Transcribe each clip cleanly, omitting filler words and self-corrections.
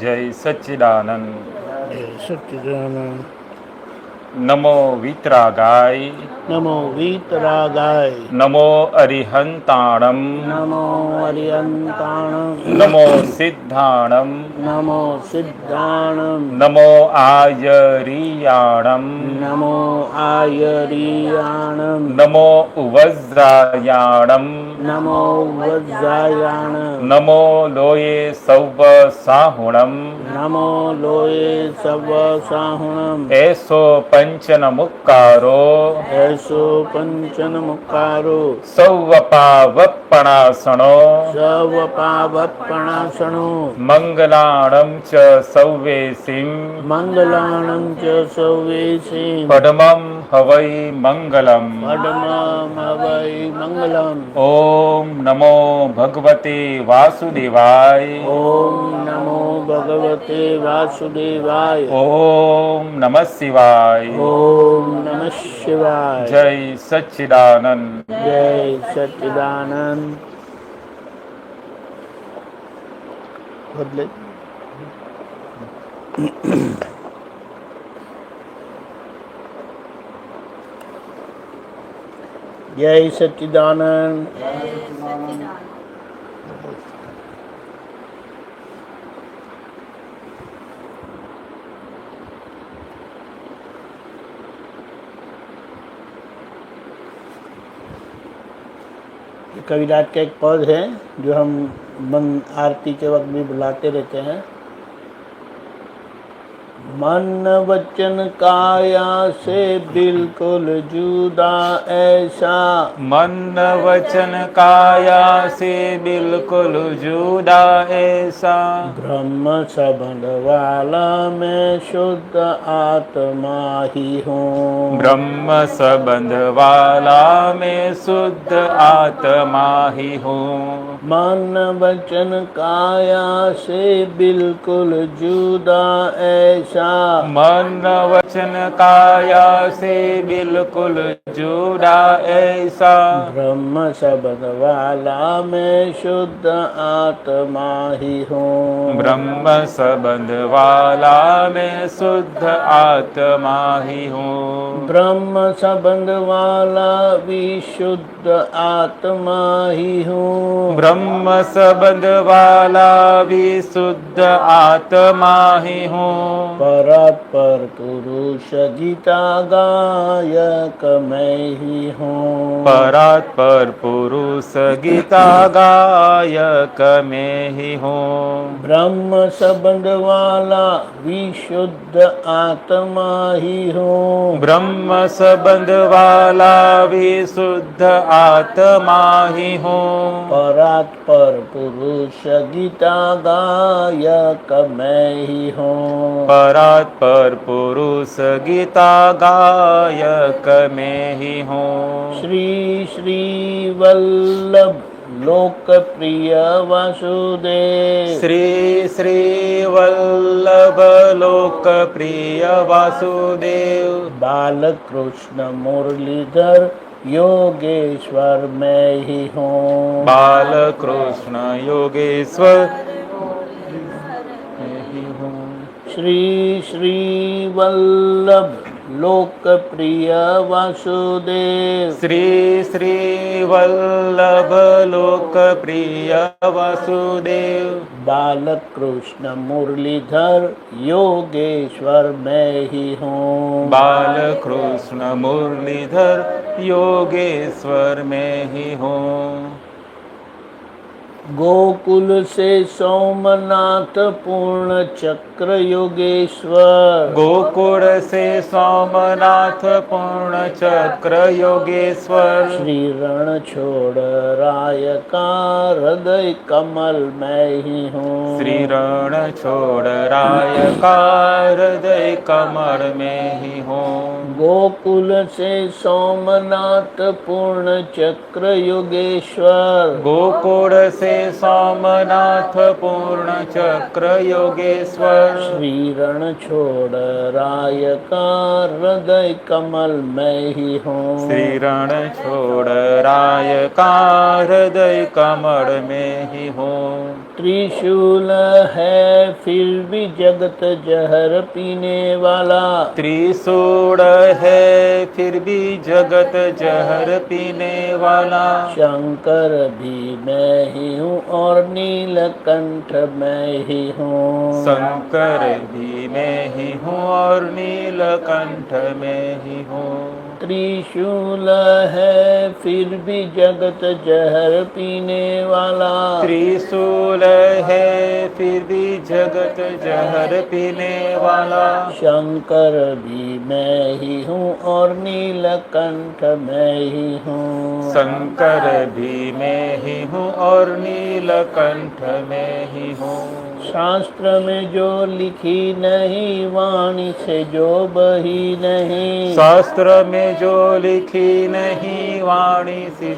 જય સચ્ચિદાનંદ. જય સચ્ચિદાનંદ. નમો વિતરાગાય, નમો વીતરાગાય, નમો અરિહંતાણમ, નમો અરિયંતાણમ, નમો સિદ્ધાણમ, નમો સિદ્ધાણમ, નમો આયરિયાણમ, નમો આયરિયાણમ, નમો વજ્રાયાણમ, નમો વજ્રાયાણમ, નમો લોયે સૌવ સાહુણમ, નમો લોયે સવ સાહુણમ, એસો પંચન મુક્કારો, એસો પંચન મુકારો, સૌવપાવપણાસણો, સવ પાવપણાસણો, મંગલાણમ ચ સૌવેસીમ, મંગલાણં ચ સૌવેસીમ, પડમમ હવૈ મંગલમ. પડમં હવૈ મંગલમ. ઓમ નમો ભગવતે વાસુદેવાય, ઓમ નમો ભગવતે વાસુદેવાય, ઓમ નમઃ શિવાય. ઓમ નમઃ શિવાય. જય સચ્ચિદાનંદ. જય સચ્ચિદાનંદ. બદલે જય સચ્ચિદાનંદ. कविराज का एक पद है जो हम आरती के वक्त भी बुलाते रहते हैं। मन वचन काया से बिल्कुल जुदा ऐसा, मन वचन काया से बिल्कुल जुदा ऐसा, ब्रह्म संबंध वाला मैं शुद्ध आत्मा ही हूँ। ब्रह्म संबंध वाला मैं शुद्ध आत्मा ही हूँ। मन वचन काया से बिल्कुल जुदा ऐसा, मन वचन काया से बिल्कुल जुदा ऐसा, ब्रह्म संबंध वाला मैं शुद्ध आत्मा ही हूँ। ब्रह्म संबंध वाला मैं शुद्ध आत्मा ही हूँ। ब्रह्म संबंध वाला विशुद्ध आत्मा ही हूँ। ब्रह्म संबंध वाला विशुद्ध आत्मा ही हूँ। परात्पर पुरुष गीता गायक मैं ही हूँ। परात्पर पुरुष गीता गायक मैं ही हूँ। ब्रह्म संबंध वाला विशुद्ध आत्मा ही हूँ। ब्रह्म संबंध वाला विशुद्ध आत्मा ही हूँ। परात्पर पुरुष गीता गायक मैं ही हूँ। परात्पर पुरुष गीता गायक मैं ही हूँ। श्री श्री वल्लभ लोकप्रिय वासुदेव, श्री श्री वल्लभ लोकप्रिय वासुदेव, बालकृष्ण मुरलीधर योगेश्वर मैं ही हूँ। बालकृष्ण योगेश्वर मैं ही हूँ। श्री श्री वल्लभ लोकप्रिय वासुदेव, श्री श्री वल्लभ लोकप्रिय वासुदेव, बालकृष्ण मुरलीधर योगेश्वर मैं ही हूँ। बालकृष्ण मुरलीधर योगेश्वर मैं ही हूँ। गोकुल से सोमनाथ पूर्ण चक्र योगेश्वर, गोकुल से सोमनाथ पूर्ण चक्र योगेश्वर, श्री रण छोड़ राय का हृदय कमल मैं ही हूँ। श्री रण छोड़ राय का हृदय कमल में ही हूँ। गोकुल से सोमनाथ पूर्ण चक्र योगेश्वर, गोकुल से सोमनाथ पूर्ण चक्र योगेश्वर, श्री रण छोड़ राय का हृदय कमल मैं ही हूँ। श्री रण छोड़ राय का हृदय कमल में ही हूँ। त्रिशूल है फिर भी जगत जहर पीने वाला। त्रिशूल है फिर भी जगत जहर पीने वाला। शंकर भी मैं ही हूँ और नीलकंठ मैं ही हूँ। शंकर भी मैं ही हूँ और नीलकंठ मैं ही हूँ। त्रिशूल है फिर भी जगत जहर पीने वाला। त्रिशूल है फिर भी जगत जहर पीने वाला। शंकर भी मैं ही हूँ और नीलकंठ मैं ही हूँ। शंकर भी मैं ही हूँ और नीलकंठ मैं ही हूँ। शास्त्र में जो लिखी नहीं वाणी से जो बही नहीं। शास्त्र में जो लिखी नहीं वाणी से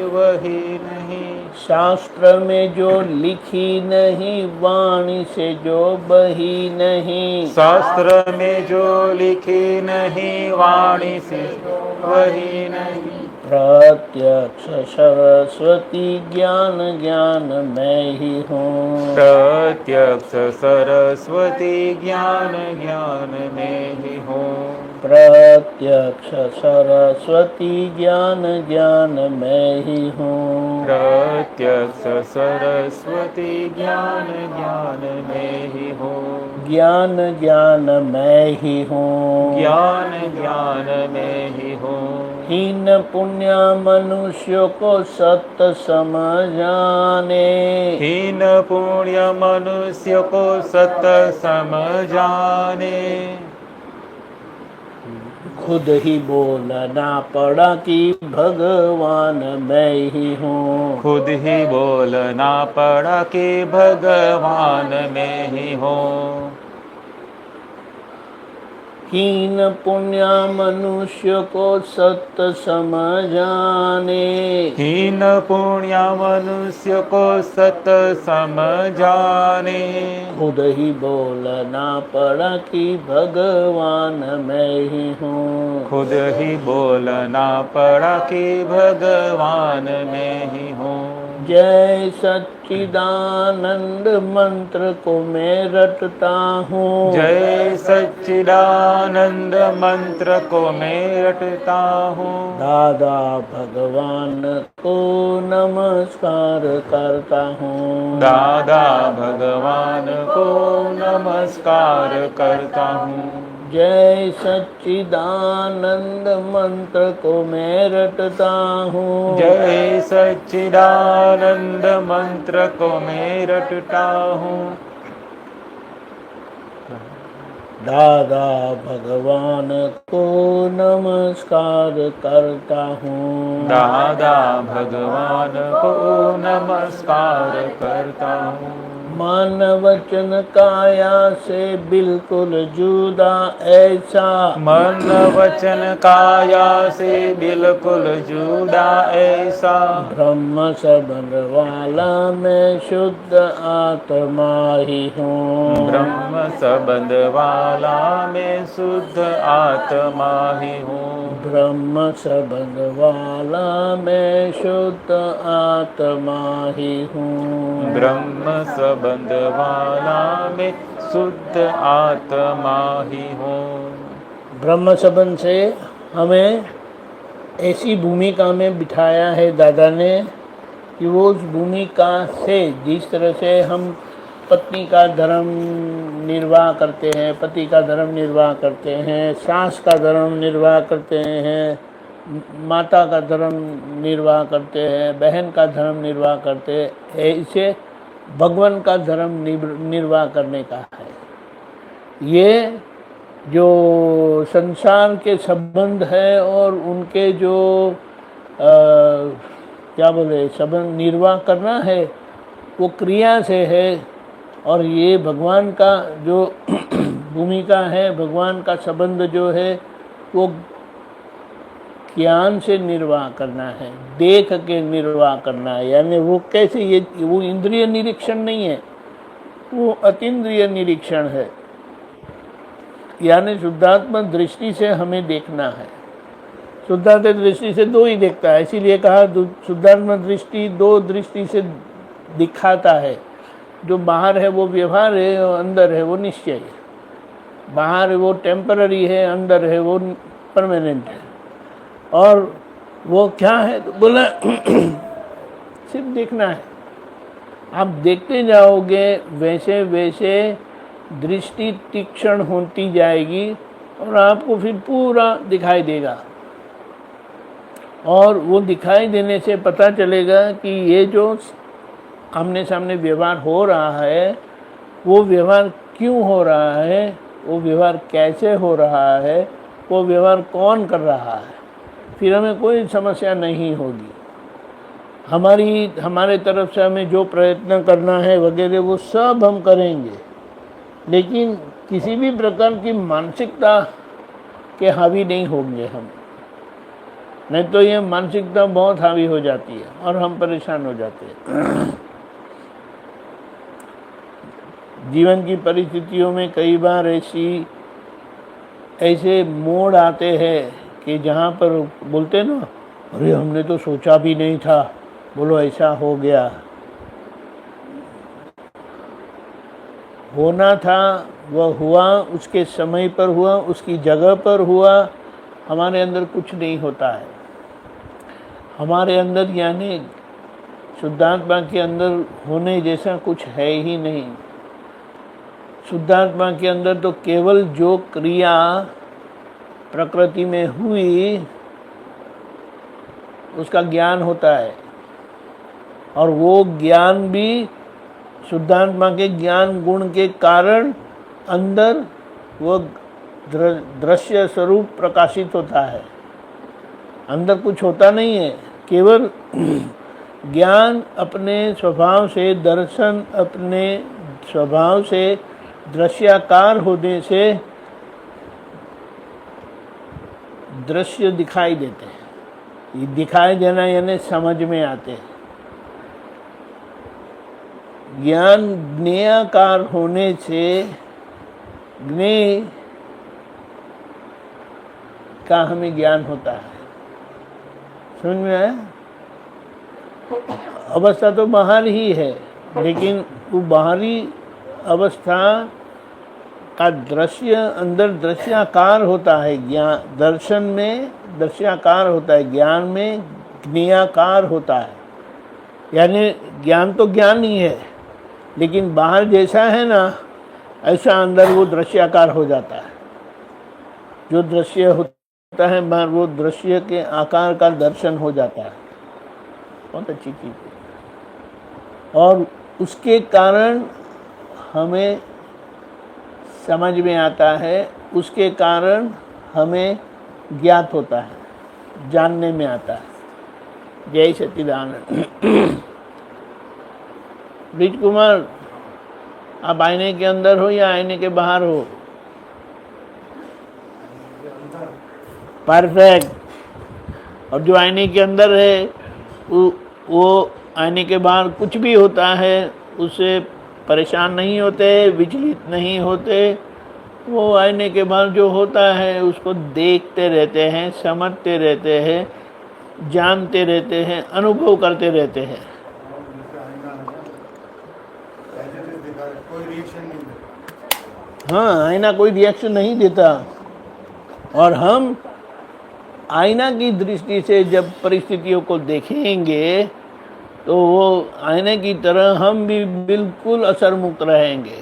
वही नहीं। शास्त्र में जो लिखी नहीं वाणी से जो बही नहीं। शास्त्र में जो लिखी नहीं वाणी से वही नहीं। प्रत्यक्ष सरस्वती ज्ञान ज्ञान मैं ही हूँ। प्रत्यक्ष सरस्वती ज्ञान ज्ञान में ही हूँ। प्रत्यक्ष सरस्वती ज्ञान ज्ञान मैं ही हूँ। प्रत्यक्ष सरस्वती ज्ञान ज्ञान में ही हूँ। ज्ञान ज्ञान मैं ही हूँ। ज्ञान ज्ञान में ही हूँ। हीन पुण्य मनुष्य को सत्य समझाने। हीन पुण्य मनुष्य को सत्य समझाने। खुद ही बोलना पड़ा कि भगवान मैं ही हूँ। खुद ही बोलना पड़ा कि भगवान मैं ही हूँ। हीन पुण्य मनुष्य को सत्य समझाने। हीन पुण्य मनुष्य को सत्य समझाने। खुद ही बोलना पड़ा कि भगवान मैं ही हूँ। खुद ही बोलना पड़ा कि भगवान मैं ही हूँ। जय सच्चिदानंद मंत्र को मैं रटता हूँ। जय सच्चिदानंद मंत्र को मैं रटता हूँ। दादा भगवान को नमस्कार करता हूँ। दादा भगवान को नमस्कार करता हूँ। जय सच्चिदानंद मंत्र को मैं रटता हूँ। जय सच्चिदानंद मंत्र को मैं रटता हूँ। दादा भगवान को नमस्कार करता हूँ। दादा भगवान को नमस्कार करता हूँ। मन वचन काया से बिल्कुल जुदा ऐसा। मन वचन काया से बिल्कुल जुदा ऐसा। ब्रह्म सबंध वाला मैं शुद्ध आत्मा ही हूँ। ब्रह्म संबंध वाला मैं शुद्ध आत्मा ही हूँ। ब्रह्म संबंध वाला मैं शुद्ध आत्मा ही हूँ। ब्रह्म संबंध वाला मैं शुद्ध आत्मा ही हूँ। ब्रह्म संबंध से हमें ऐसी भूमिका में बिठाया है दादा ने कि वो उस भूमिका से जिस तरह से हम पत्नी का धर्म निर्वाह करते हैं, पति का धर्म निर्वाह करते हैं, सास का धर्म निर्वाह करते हैं, माता का धर्म निर्वाह करते हैं, बहन का धर्म निर्वाह करते हैं, इसे भगवान का धर्म निर्वाह करने का है। ये जो संसार के संबंध है और उनके जो क्या बोले संबंध निर्वाह करना है वो क्रिया से है। और ये भगवान का जो भूमिका है, भगवान का संबंध जो है वो ज्ञान से निर्वाह करना है, देख के निर्वाह करना है। यानी वो कैसे, ये वो इंद्रिय निरीक्षण नहीं है, वो अतीन्द्रिय निरीक्षण है। यानी शुद्धात्मा दृष्टि से हमें देखना है। शुद्धात्मा दृष्टि से दो ही देखता है, इसीलिए कहा शुद्धात्मा दृष्टि दो दृष्टि से दिखाता है। जो बाहर है वो व्यवहार है और अंदर है वो निश्चय है। बाहर है वो टेम्पररी है, अंदर है वो परमानेंट है। और वो क्या है तो बोला सिर्फ देखना है। आप देखते जाओगे वैसे वैसे दृष्टि तीक्ष्ण होती जाएगी और आपको फिर पूरा दिखाई देगा। और वो दिखाई देने से पता चलेगा कि ये जो आमने सामने व्यवहार हो रहा है वो व्यवहार क्यों हो रहा है, वो व्यवहार कैसे हो रहा है, वो व्यवहार कौन कर रहा है। फिर हमें कोई समस्या नहीं होगी। हमारे तरफ से हमें जो प्रयत्न करना है वगैरह वो सब हम करेंगे, लेकिन किसी भी प्रकार की मानसिकता के हावी नहीं होंगे हम। नहीं तो ये मानसिकता बहुत हावी हो जाती है और हम परेशान हो जाते हैं। जीवन की परिस्थितियों में कई बार ऐसे मोड़ आते हैं कि जहाँ पर बोलते ना, अरे हमने तो सोचा भी नहीं था, बोलो ऐसा हो गया। होना था वह हुआ, उसके समय पर हुआ, उसकी जगह पर हुआ। हमारे अंदर कुछ नहीं होता है। हमारे अंदर यानी शुद्धात्मा के अंदर होने जैसा कुछ है ही नहीं। शुद्धात्मा के अंदर तो केवल जो क्रिया प्रकृति में हुई उसका ज्ञान होता है, और वो ज्ञान भी शुद्धात्मा के ज्ञान गुण के कारण अंदर वो दृश्य स्वरूप प्रकाशित होता है। अंदर कुछ होता नहीं है, केवल ज्ञान अपने स्वभाव से, दर्शन अपने स्वभाव से दृश्याकार होने से दृश्य दिखाई देते हैं। ये दिखाई देना यानी समझ में आते हैं। ज्ञान ज्ञेयाकार होने से ज्ञेय का हमें ज्ञान होता है। समझ में आया? अवस्था तो बाहर ही है, लेकिन वो बाहरी अवस्था का दृश्य अंदर दृश्याकार होता है। ज्ञान दर्शन में दृश्याकार होता है, ज्ञान में ज्ञेयाकार होता है। यानी ज्ञान तो ज्ञान ही है, लेकिन बाहर जैसा है ना ऐसा अंदर वो दृश्याकार हो जाता है। जो दृश्य होता है बाहर, वो दृश्य के आकार का दर्शन हो जाता है। बहुत अच्छी चीज़ है। और उसके कारण हमें समझ में आता है, उसके कारण हमें ज्ञात होता है, जानने में आता है। जय सच्चिदानंद। ब्रिज कुमार, आप आईने के अंदर हो या आईने के बाहर हो? परफेक्ट। और जो आईने के अंदर है वो आईने के बाहर कुछ भी होता है उससे परेशान नहीं होते, विचलित नहीं होते। वो आईने के बाहर जो होता है उसको देखते रहते हैं, समझते रहते हैं, जानते रहते हैं, अनुभव करते रहते हैं। हाँ, आईना कोई रिएक्शन नहीं देता। और हम आईना की दृष्टि से जब परिस्थितियों को देखेंगे तो वो आईने की तरह हम भी बिल्कुल असर मुक्त रहेंगे,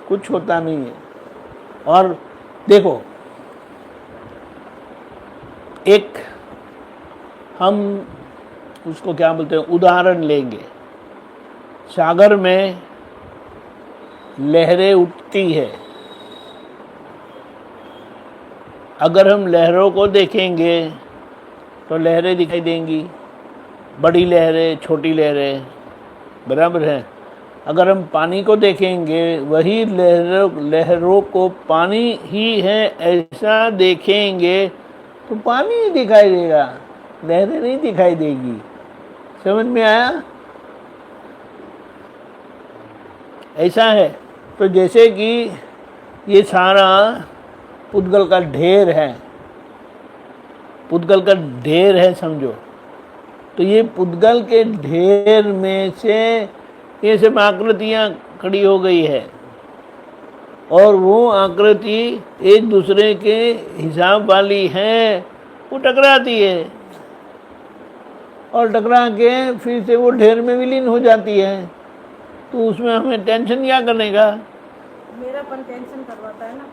कुछ होता नहीं है। और देखो, एक हम उसको क्या बोलते हैं, उदाहरण लेंगे। सागर में लहरें उठती है। अगर हम लहरों को देखेंगे तो लहरें दिखाई देंगी, बड़ी लहरें, छोटी लहरें, बराबर है। अगर हम पानी को देखेंगे, वही लहरों को पानी ही है ऐसा देखेंगे तो पानी ही दिखाई देगा, लहरें नहीं दिखाई देगी। समझ में आया? ऐसा है। तो जैसे कि ये सारा पुद्गल का ढेर है, पुद्गल का ढेर है समझो। तो ये पुद्गल के ढेर में से ये सब आकृतियाँ खड़ी हो गई है और वो आकृति एक दूसरे के हिसाब वाली है, वो टकराती है और टकरा के फिर से वो ढेर में विलीन हो जाती है। तो उसमें हमें टेंशन क्या करने का? मेरापन टेंशन करवाता है ना।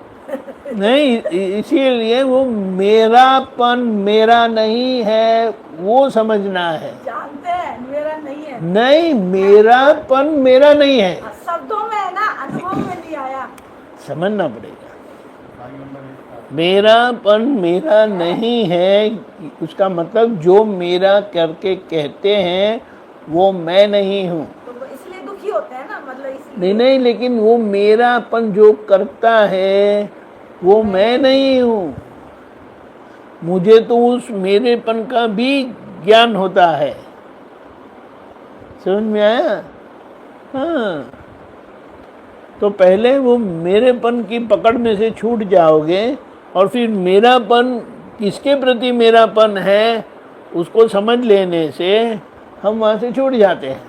नहीं, इसीलिए वो मेरापन मेरा नहीं है वो समझना है। जानते हैं मेरा नहीं है। नहीं, मेरापन मेरा नहीं है, शब्दों में है ना, अनुभव में नहीं आया। समझना पड़ेगा। मेरापन मेरा नहीं है, उसका मतलब जो मेरा करके कहते हैं वो मैं नहीं हूँ। तो वो इसलिए दुखी होते हैं ना, मतलब इसलिए। नहीं नहीं, लेकिन वो मेरापन जो करता है वो मैं नहीं हूँ। मुझे तो उस मेरेपन का भी ज्ञान होता है। समझ में आया? हाँ, तो पहले वो मेरेपन की पकड़ में से छूट जाओगे और फिर मेरापन किसके प्रति मेरापन है उसको समझ लेने से हम वहाँ से छूट जाते हैं।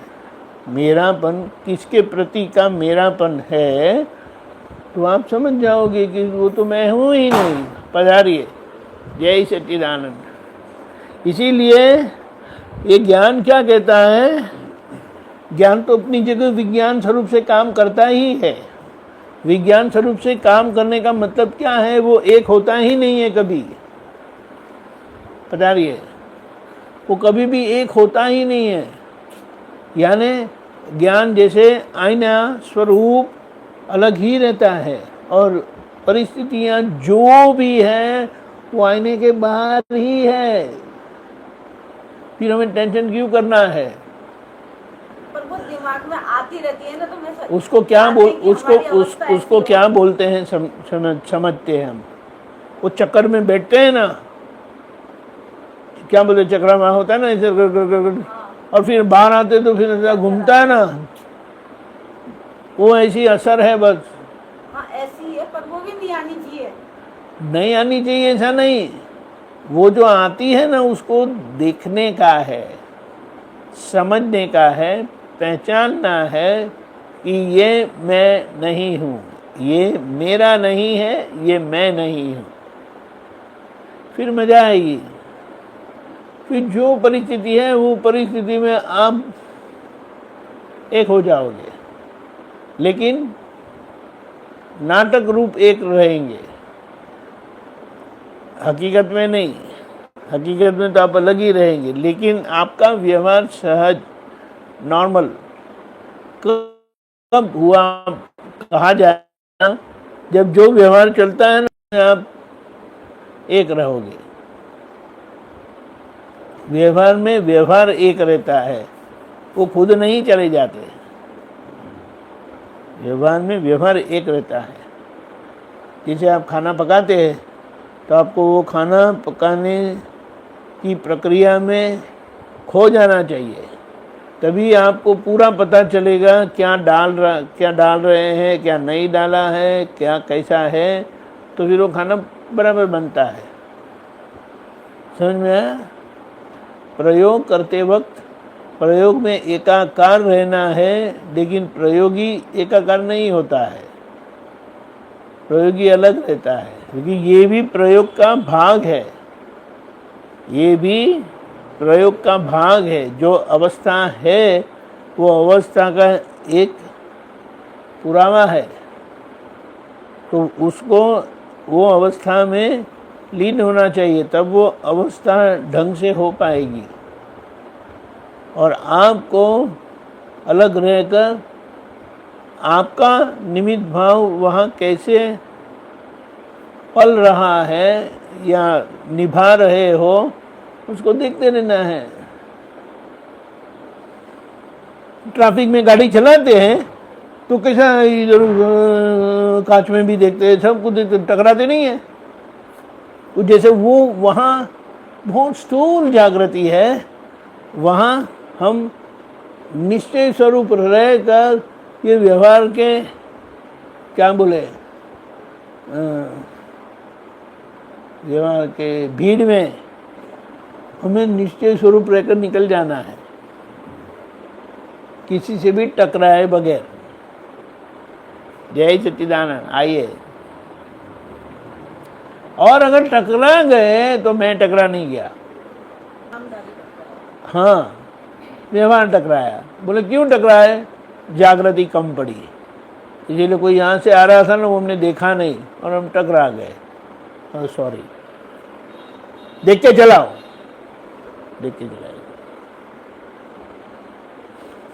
मेरापन किसके प्रति का मेरापन है तो आप समझ जाओगे कि वो तो मैं हूँ ही नहीं। पधारिए, जय सच्चिदानंद। इसीलिए ये ज्ञान क्या कहता है? ज्ञान तो अपनी जगह विज्ञान स्वरूप से काम करता ही है। विज्ञान स्वरूप से काम करने का मतलब क्या है? वो एक होता ही नहीं है कभी। पता रही है, वो कभी भी एक होता ही नहीं है। यानी ज्ञान जैसे आईना स्वरूप अलग ही रहता है और परिस्थितियां जो भी है वो आईने के बाहर ही है। फिर हमें टेंशन क्यों करना है? पर वो दिमाग में आती रहती है ना, तो मैं उसको क्या बोल जानते हैं कि हमारी अवस्था ऐसी उसको हो। क्या बोलते हैं समझते हैं हम। वो चक्कर में बैठते हैं ना, क्या बोलते, चक्रमा होता है ना ऐसे और फिर बाहर आते तो फिर ऐसा घूमता है ना, वो ऐसी असर है बस। हाँ ऐसी है, पर वो भी नहीं आनी चाहिए। नहीं आनी चाहिए ऐसा नहीं, वो जो आती है ना उसको देखने का है, समझने का है, पहचानना है कि ये मैं नहीं हूँ, ये मेरा नहीं है, ये मैं नहीं हूँ। फिर मजा आएगी। फिर जो परिस्थिति है वो परिस्थिति में आप एक हो जाओगे, लेकिन नाटक रूप एक रहेंगे, हकीकत में नहीं। हकीकत में तो आप अलग ही रहेंगे, लेकिन आपका व्यवहार सहज नॉर्मल कब हुआ कहा जाए? जब जो व्यवहार चलता है ना आप एक रहोगे। व्यवहार में व्यवहार एक रहता है, वो खुद नहीं चले जाते। व्यवहार में व्यवहार एक रहता है। जैसे आप खाना पकाते हैं तो आपको वो खाना पकाने की प्रक्रिया में खो जाना चाहिए, तभी आपको पूरा पता चलेगा क्या डाल रहे हैं, क्या नहीं डाला है, क्या कैसा है, तो फिर वो खाना बराबर बनता है। समझ में आया? प्रयोग करते वक्त प्रयोग में एकाकार रहना है, लेकिन प्रयोगी एकाकार नहीं होता है, प्रयोगी अलग रहता है, क्योंकि ये भी प्रयोग का भाग है। ये भी प्रयोग का भाग है। जो अवस्था है वो अवस्था का एक पुरावा है, तो उसको वो अवस्था में लीन होना चाहिए, तब वो अवस्था ढंग से हो पाएगी। और आपको अलग रहकर आपका निमित्त भाव वहाँ कैसे पल रहा है या निभा रहे हो, उसको देखते रहना है। ट्रैफिक में गाड़ी चलाते हैं तो कैसा इधर कांच में भी देखते हैं, सब कुछ देखते, टकराते नहीं है। तो जैसे वो वहाँ बहुत स्थूल जागृति है, वहाँ हम निश्चय स्वरूप रहकर ये व्यवहार के क्या बोले, व्यवहार के भीड़ में हमें निश्चय स्वरूप रहकर निकल जाना है, किसी से भी टकराए बगैर। जय सच्चिदानंद। आइए, और अगर टकरा गए तो मैं टकरा नहीं गया, नामधारी करता है। हाँ व्यवहार टकराया। बोले क्यों टकराए? जागृति कम पड़ी, इसीलिए कोई यहाँ से आ रहा था ना, वो हमने देखा नहीं और हम टकरा गए। सॉरी, देख के चलाओ, देख के चलाओ।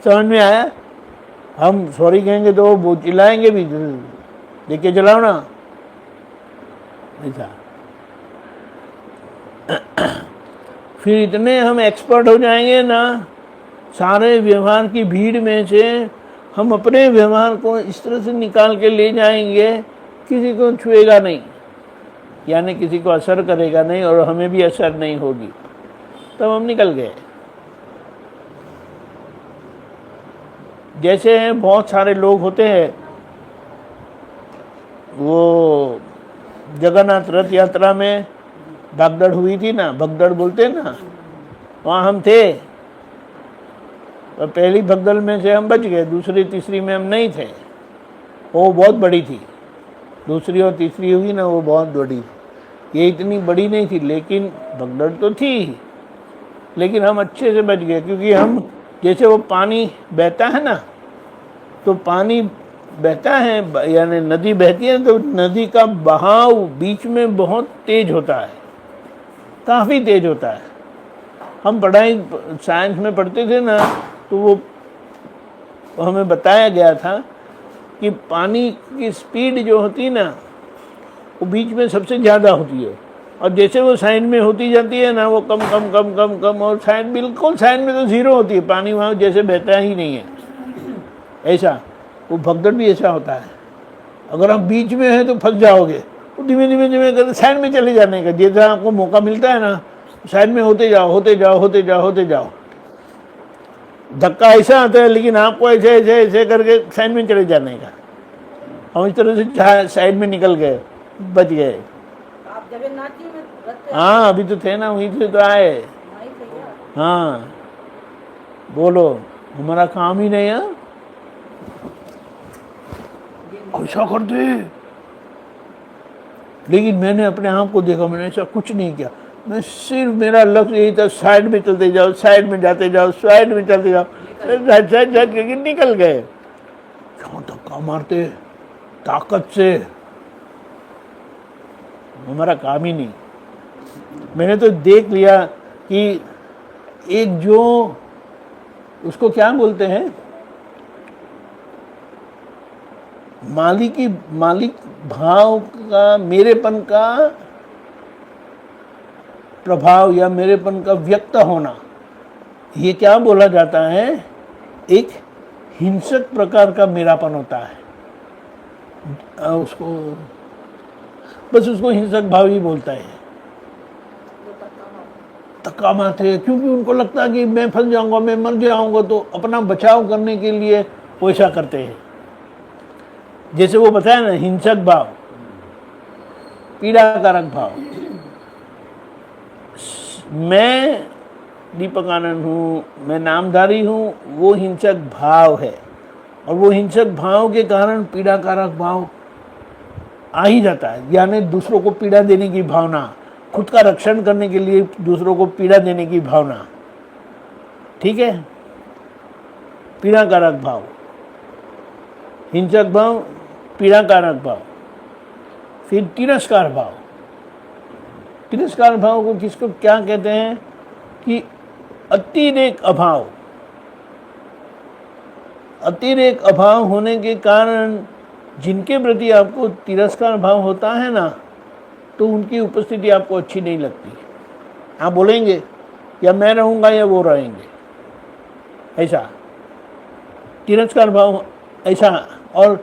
समझ में आया? हम सॉरी कहेंगे तो वो चिल्लाएंगे भी, देख के चलाओ ना, ऐसा। फिर इतने हम एक्सपर्ट हो जाएंगे ना, सारे व्यवहार की भीड़ में से हम अपने व्यवहार को इस तरह से निकाल के ले जाएंगे, किसी को छुएगा नहीं, यानी किसी को असर करेगा नहीं और हमें भी असर नहीं होगी, तब हम निकल गए। जैसे बहुत सारे लोग होते हैं, वो जगन्नाथ रथ यात्रा में भगदड़ हुई थी ना, भगदड़ बोलते हैं ना, वहाँ हम थे। और पहली भगदड़ में से हम बच गए, दूसरी तीसरी में हम नहीं थे, वो बहुत बड़ी थी। दूसरी और तीसरी हुई ना, वो बहुत बड़ी, ये इतनी बड़ी नहीं थी, लेकिन भगदड़ तो थी, लेकिन हम अच्छे से बच गए। क्योंकि हम, जैसे वो पानी बहता है ना, तो पानी बहता है, यानी नदी बहती है, तो नदी का बहाव बीच में बहुत तेज होता है, काफ़ी तेज होता है। हम पढ़ाई साइंस में पढ़ते थे ना, तो वो हमें बताया गया था कि पानी की स्पीड जो होती है ना, वो बीच में सबसे ज़्यादा होती है, और जैसे वो साइड में होती जाती है ना, वो कम कम कम कम कम, और साइड बिल्कुल साइड में तो ज़ीरो होती है, पानी वहाँ जैसे बहता ही नहीं है। ऐसा वो भगदड़ भी ऐसा होता है। अगर आप बीच में हैं तो फंस जाओगे, वो धीमे धीमे धीमे करके साइड में चले जाने का, जैसा आपको मौका मिलता है ना, साइड में होते जाओ होते जाओ होते जाओ होते जाओ। धक्का ऐसा आता है, लेकिन आपको ऐसे ऐसे ऐसे करके साइड में चले जाने का। हम इस तरह से साइड में निकल गए, बच गए। आप जगन्नाथ जी में रथ पे हाँ अभी तो थे ना, वहीं से तो आए। वहीं थे क्या? हाँ बोलो, हमारा काम ही नहीं है ऐसा कर दे। लेकिन मैंने अपने आप को देखा, मैंने ऐसा कुछ नहीं किया, मैं सिर्फ, मेरा लक्ष्य यही था, साइड में चलते जाओ, साइड में जाते जाओ, साइड में चलते जाओ, साइड साइड साइड करके निकल गए। क्यों धक्का मारते ताकत से, हमारा काम ही नहीं। मैंने तो देख लिया कि एक जो, उसको क्या बोलते हैं, मालिक भाव का, मेरेपन का प्रभाव या मेरेपन का व्यक्त होना, ये क्या बोला जाता है, एक हिंसक प्रकार का मेरापन होता है। उसको बस उसको हिंसक भाव ही बोलता है। धक्का मारते हैं क्योंकि उनको लगता है कि मैं फंस जाऊंगा, मैं मर जाऊंगा, तो अपना बचाव करने के लिए वो ऐसा करते हैं। जैसे वो बताया ना, हिंसक भाव, पीड़ाकारक भाव। मैं दीपक आनंद हूँ, मैं नामधारी हूँ, वो हिंसक भाव है, और वो हिंसक भाव के कारण पीड़ाकारक भाव आ ही जाता है। यानी दूसरों को पीड़ा देने की भावना, खुद का रक्षण करने के लिए दूसरों को पीड़ा देने की भावना, ठीक है। पीड़ाकारक भाव, हिंसक भाव, पीड़ाकारक भाव। फिर तिरस्कार भाव। तिरस्कार भाव को किसको क्या कहते हैं कि अतिरेक अभाव। अतिरेक अभाव होने के कारण जिनके प्रति आपको तिरस्कार भाव होता है ना, तो उनकी उपस्थिति आपको अच्छी नहीं लगती। आप बोलेंगे या मैं रहूँगा या वो रहेंगे, ऐसा तिरस्कार भाव ऐसा। और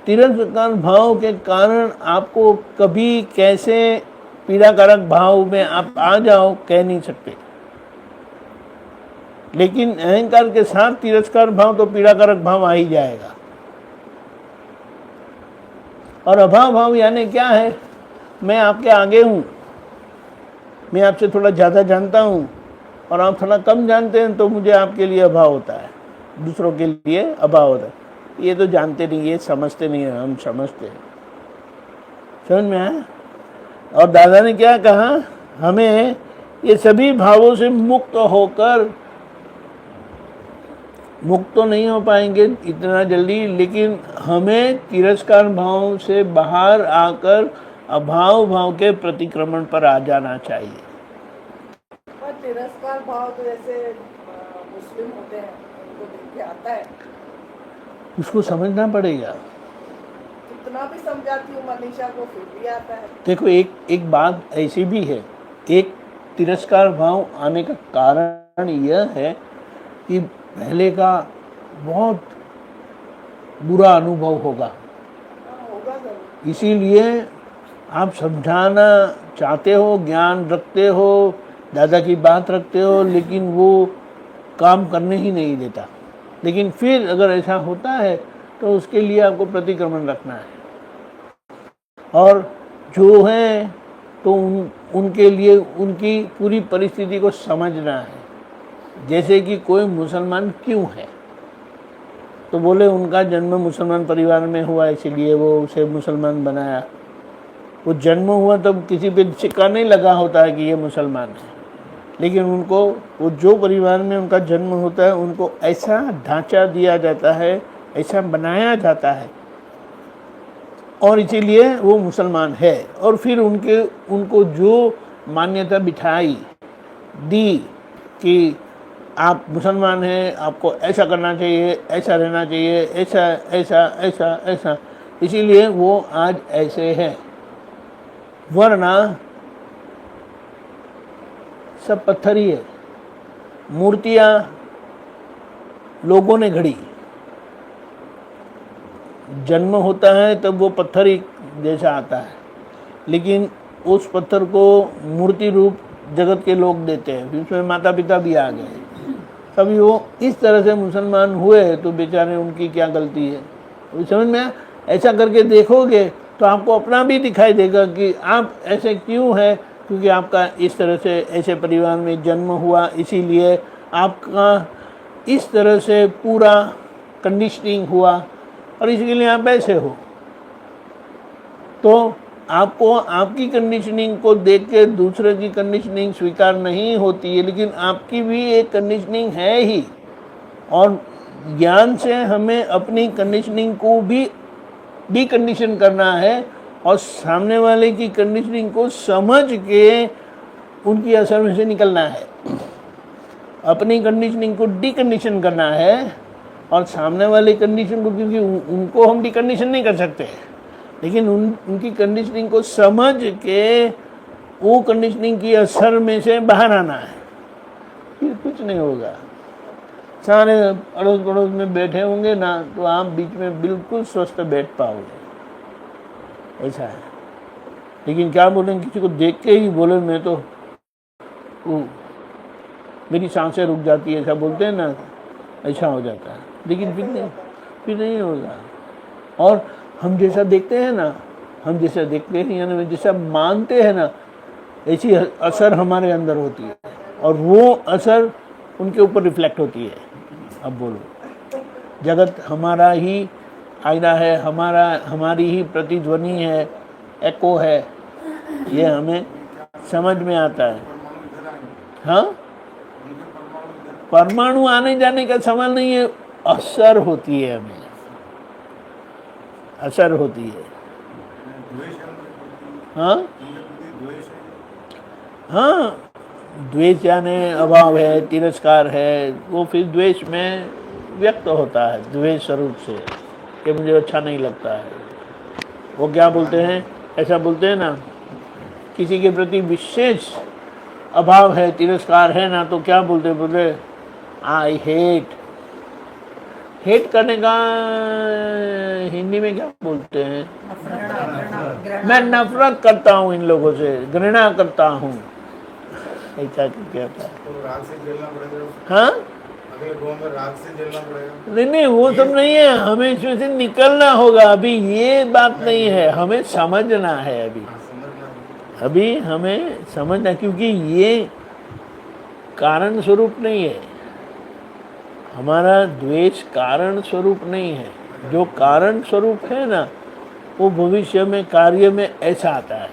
तिरस्कार भाव के कारण आपको कभी कैसे पीड़ाकारक भाव में आप आ जाओ कह नहीं सकते, लेकिन अहंकार के साथ तिरस्कार भाव तो पीड़ाकारक भाव आ ही जाएगा। और अभाव भाव यानी क्या है, मैं आपके आगे हूँ, मैं आपसे थोड़ा ज़्यादा जानता हूँ, और आप थोड़ा कम जानते हैं तो मुझे आपके लिए अभाव होता है, दूसरों के लिए अभाव होता है। ये तो जानते नहीं, ये समझते नहीं है, हम समझते हैं। समझ में आया? और दादा ने क्या कहा, हमें ये सभी भावों से मुक्त होकर, मुक्त तो नहीं हो पाएंगे इतना जल्दी, लेकिन हमें तिरस्कार भाव से बाहर आकर अभाव भाव के प्रतिक्रमण पर आ जाना चाहिए। पर तिरस्कार भाव तो जैसे मुस्लिम होते हैं उनको देख के आता है, उसको समझना पड़ेगा। कितना भी समझाती हूँ मनीषा को फिर भी आता है। देखो एक बात ऐसी भी है, एक तिरस्कार भाव आने का कारण यह है कि पहले का बहुत बुरा अनुभव होगा, होगा जरूर। इसीलिए आप समझाना चाहते हो, ज्ञान रखते हो, दादा की बात रखते हो, लेकिन वो काम करने ही नहीं देता। लेकिन फिर अगर ऐसा होता है तो उसके लिए आपको प्रतिक्रमण रखना है, और जो है तो उनके लिए उनकी पूरी परिस्थिति को समझना है। जैसे कि कोई मुसलमान क्यों है, तो बोले उनका जन्म मुसलमान परिवार में हुआ इसीलिए वो उसे मुसलमान बनाया। वो जन्म हुआ तब किसी पे सिक्का नहीं लगा होता है कि ये मुसलमान है, लेकिन उनको वो जो परिवार में उनका जन्म होता है उनको ऐसा ढांचा दिया जाता है, ऐसा बनाया जाता है, और इसीलिए वो मुसलमान है। और फिर उनको जो मान्यता बिठाई दी कि आप मुसलमान हैं, आपको ऐसा करना चाहिए, ऐसा रहना चाहिए, ऐसा ऐसा ऐसा ऐसा, इसीलिए वो आज ऐसे हैं। वरना सब पत्थर ही है। मूर्तियां लोगों ने घड़ी, जन्म होता है तब वो पत्थर ही जैसा आता है, लेकिन उस पत्थर को मूर्ति रूप जगत के लोग देते हैं, उसमें माता पिता भी आ गए। कभी वो इस तरह से मुसलमान हुए तो बेचारे उनकी क्या गलती है? समझ में? ऐसा करके देखोगे तो आपको अपना भी दिखाई देगा कि आप ऐसे क्यों हैं, क्योंकि आपका इस तरह से ऐसे परिवार में जन्म हुआ, इसीलिए आपका इस तरह से पूरा कंडीशनिंग हुआ, और इसके लिए आप ऐसे हो। तो आपको आपकी कंडीशनिंग को देख के दूसरे की कंडीशनिंग स्वीकार नहीं होती है, लेकिन आपकी भी एक कंडीशनिंग है ही, और ज्ञान से हमें अपनी कंडीशनिंग को भी कंडीशन करना है, और सामने वाले की कंडीशनिंग को समझ के उनकी असर में से निकलना है। अपनी कंडीशनिंग को डिकंडीशन करना है, और सामने वाले कंडीशन को, क्योंकि उनको हम डिकंडीशन नहीं कर सकते, लेकिन उनकी कंडीशनिंग को समझ के वो कंडीशनिंग की असर में से बाहर आना है, फिर कुछ नहीं होगा। सारे अड़ोस पड़ोस में बैठे होंगे ना, तो आप बीच में बिल्कुल स्वस्थ बैठ पाओगे, ऐसा है। लेकिन क्या बोलेंगे, किसी को देख के ही बोले मैं तो मेरी सांसें रुक जाती है, ऐसा बोलते हैं ना, ऐसा हो जाता है। लेकिन फिर नहीं होगा। और हम जैसा देखते हैं ना, हम जैसा देखते हैं यानी जैसा मानते हैं ना, ऐसी असर हमारे अंदर होती है, और वो असर उनके ऊपर रिफ्लेक्ट होती है। अब बोलो, जगत हमारा ही आईना है, हमारी ही प्रतिध्वनि है, एको है, ये हमें समझ में आता है। हाँ, परमाणु आने जाने का सवाल नहीं है, असर होती है, हमें असर होती है। हाँ हाँ, द्वेष यानी अभाव है, तिरस्कार है, वो फिर द्वेष में व्यक्त होता है, द्वेष स्वरूप से कि मुझे अच्छा नहीं लगता है। वो क्या बोलते हैं, ऐसा बोलते हैं ना, किसी के प्रति विशेष अभाव है, तिरस्कार है ना, तो क्या बोलते आई हेट करने का हिंदी में क्या बोलते हैं? मैं नफरत करता हूँ इन लोगों से, घृणा करता हूँ, ऐसा क्या था? हाँ, राग से झेलना पड़ेगा। नहीं, वो सब नहीं है, हमें इसमें से निकलना होगा। अभी ये बात नहीं है, हमें समझना है। अभी हमें समझना, क्योंकि ये कारण स्वरूप नहीं है, हमारा द्वेष कारण स्वरूप नहीं है। जो कारण स्वरूप है ना, वो भविष्य में कार्य में ऐसा आता है।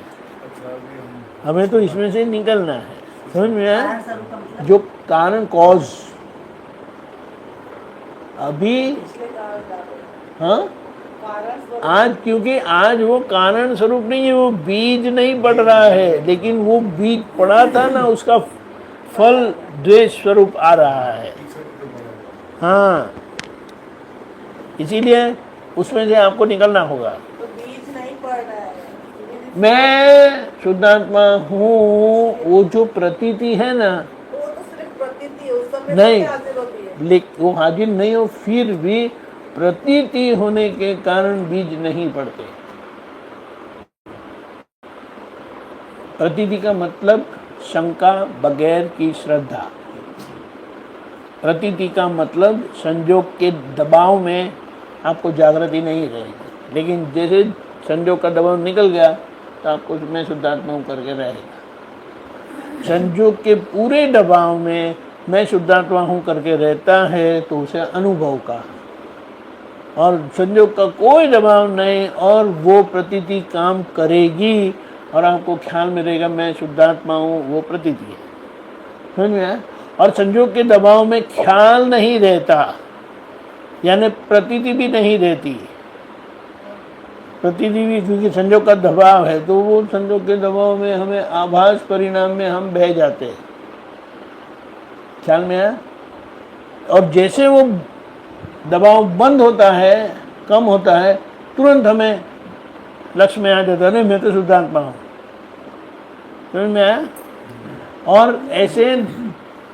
हमें तो इसमें से निकलना है, समझ में आया? कारण स्वरूप का मतलब जो कारण कॉज अभी, पिछले कारण डालो। हाँ, कारण स्वरूप आज क्योंकि आज वो कारण स्वरूप नहीं है, वो बीज नहीं पड़ रहा है, लेकिन वो बीज पड़ा था ना, उसका फल द्वेष स्वरूप आ रहा है। हाँ, इसीलिए उसमें से आपको निकलना होगा। तो बीज नहीं पड़ रहा है। मैं शुद्धात्मा हूँ, वो जो प्रतीति है ना, वो तो सिर्फ प्रतीति है, उस समय नहीं, तो हाजिर होती है। लेकिन वो हाजिर नहीं हो, फिर भी प्रतीति होने के कारण बीज नहीं पड़ते। प्रतीति का मतलब शंका बगैर की श्रद्धा। प्रतीति का मतलब संयोग के दबाव में आपको जागृति नहीं रहेगी, लेकिन जैसे संयोग का दबाव निकल गया तो आपको मैं शुद्धात्मा हूँ करके रहेगा। संयोग के पूरे दबाव में मैं शुद्धात्मा हूँ करके रहता है तो उसे अनुभव का, और संयोग का कोई दबाव नहीं और वो प्रतीति काम करेगी और आपको ख्याल में रहेगा मैं शुद्धात्मा हूँ, वो प्रतीति है। समझ में आया? और संयोग के दबाव में ख्याल नहीं रहता, यानी प्रतीति भी नहीं रहती। प्रतीति भी क्योंकि संयोग का दबाव है, तो वो संयोग के दबाव में हमें आभास परिणाम में हम बह जाते हैं। ख्याल में आया? और जैसे वो दबाव बंद होता है, कम होता है, तुरंत हमें लक्ष्य में आ जाता है, मैं तो शुद्धात्मा हूँ। समझ में आया? और ऐसे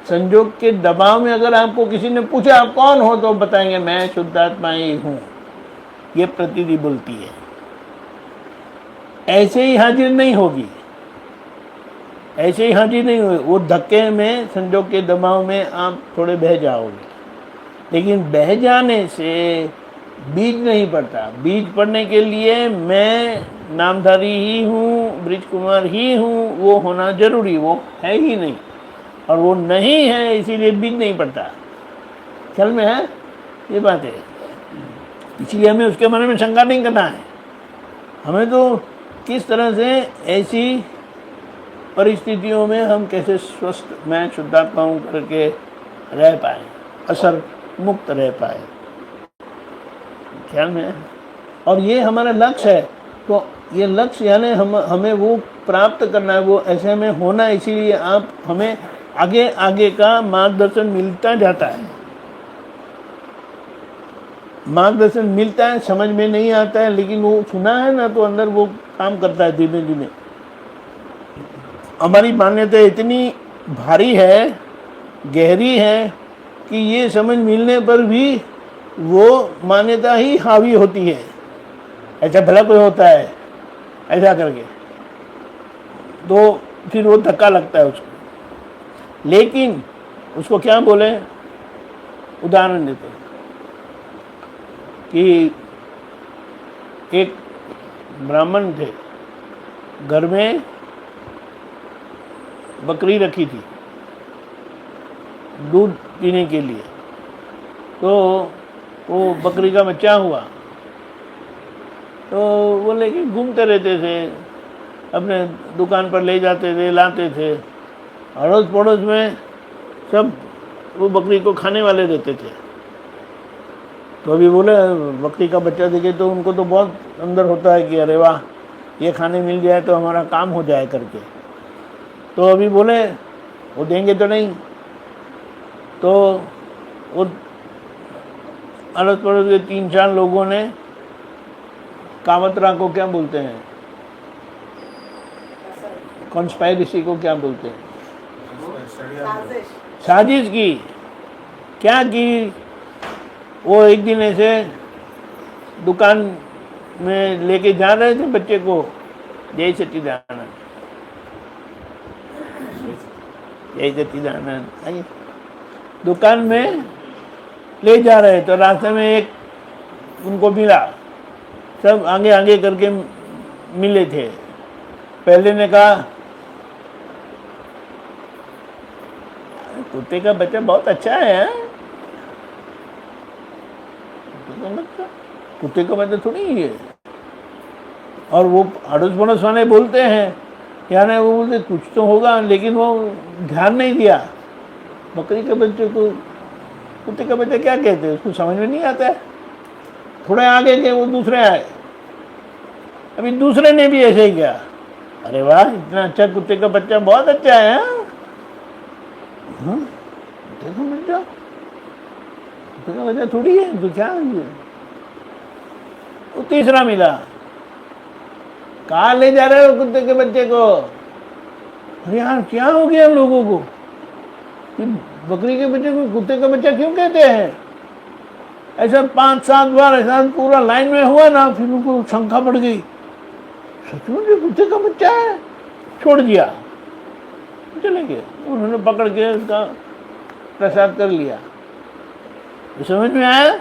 संयोग के दबाव में अगर आपको किसी ने पूछा आप कौन हो, तो बताएंगे मैं शुद्धात्मा ही हूँ, ये प्रतीति बोलती है। ऐसे ही हाजिर नहीं होगी, ऐसे ही हाजिर नहीं होगी। वो धक्के में, संयोग के दबाव में आप थोड़े बह जाओगे, लेकिन बह जाने से बीज नहीं पड़ता। बीज पड़ने के लिए मैं नामधारी ही हूँ, ब्रिज कुमार ही हूँ, वो होना जरूरी, वो है ही नहीं, और वो नहीं है, इसीलिए बीज नहीं पड़ता। ख्याल में है? ये बात है। इसीलिए हमें उसके बारे में शंका नहीं करना है। हमें तो किस तरह से ऐसी परिस्थितियों में हम कैसे स्वस्थ मैं शुद्धात्मा हूँ करके रह पाए, असर मुक्त रह पाए। ख्याल में है? और ये हमारा लक्ष्य है। तो ये लक्ष्य यानी हमें वो प्राप्त करना है, वो ऐसे में होना है। इसीलिए आप हमें आगे आगे का मार्गदर्शन मिलता जाता है, मार्गदर्शन मिलता है, समझ में नहीं आता है, लेकिन वो सुना है ना, तो अंदर वो काम करता है धीमे धीमे। हमारी मान्यता इतनी भारी है, गहरी है, कि ये समझ मिलने पर भी वो मान्यता ही हावी होती है। ऐसा भला कोई होता है ऐसा करके, तो फिर वो धक्का लगता है उसको। लेकिन उसको क्या बोले, उदाहरण देते हैं कि एक ब्राह्मण थे, घर में बकरी रखी थी दूध पीने के लिए। तो वो बकरी का बच्चा हुआ, तो वो लेके घूमते रहते थे, अपने दुकान पर ले जाते थे, लाते थे। अड़ोस पड़ोस में सब वो बकरी को खाने वाले रहते थे। तो अभी बोले बकरी का बच्चा देखे तो उनको तो बहुत अंदर होता है कि अरे वाह, ये खाने मिल जाए तो हमारा काम हो जाए करके। तो अभी बोले वो देंगे तो नहीं, तो वो अड़ोस पड़ोस के 3-4 लोगों ने कावतरा को क्या बोलते हैं, कॉन्स्पायरेसी को क्या बोलते हैं, साजिश की। क्या की, वो एक दिन ऐसे दुकान में लेके जा रहे थे बच्चे को, जय सच्चिदानंद, जय सच्चिदानंद, आइए। दुकान में ले जा रहे, तो रास्ते में एक उनको मिला, सब आगे आगे करके मिले थे। पहले ने कहा कुत्ते का बच्चा बहुत अच्छा है, हाँ? कुत्ते का बच्चा थोड़ी ही है। और वो अड़ोस पड़ोस वाले बोलते हैं, यार वो बोलते कुछ तो होगा, लेकिन वो ध्यान नहीं दिया। बकरी के बच्चे को कुत्ते का बच्चा क्या कहते हैं, उसको समझ में नहीं आता है। थोड़े आगे गए वो दूसरे आए, अभी दूसरे ने भी ऐसे ही किया। अरे वाह, इतना अच्छा कुत्ते का बच्चा, बहुत अच्छा है, हाँ? हाँ? देखो बच्चा, कुत्ते का बच्चा थोड़ी है, तो क्या है? वो तीसरा मिला, कहाँ ले जा रहे हो कुत्ते के बच्चे को? अरे यार क्या हो गया हम लोगों को, कि बकरी के बच्चे को कुत्ते का बच्चा क्यों कहते हैं? ऐसा 5-7 बार ऐसा पूरा लाइन में हुआ ना, फिर उनको शंका पड़ गई, सच में ये कुत्ते का बच्चा है। छोड़ दिया, चले गए, उन्होंने पकड़ के उसका प्रसाद कर लिया। समझ में आया?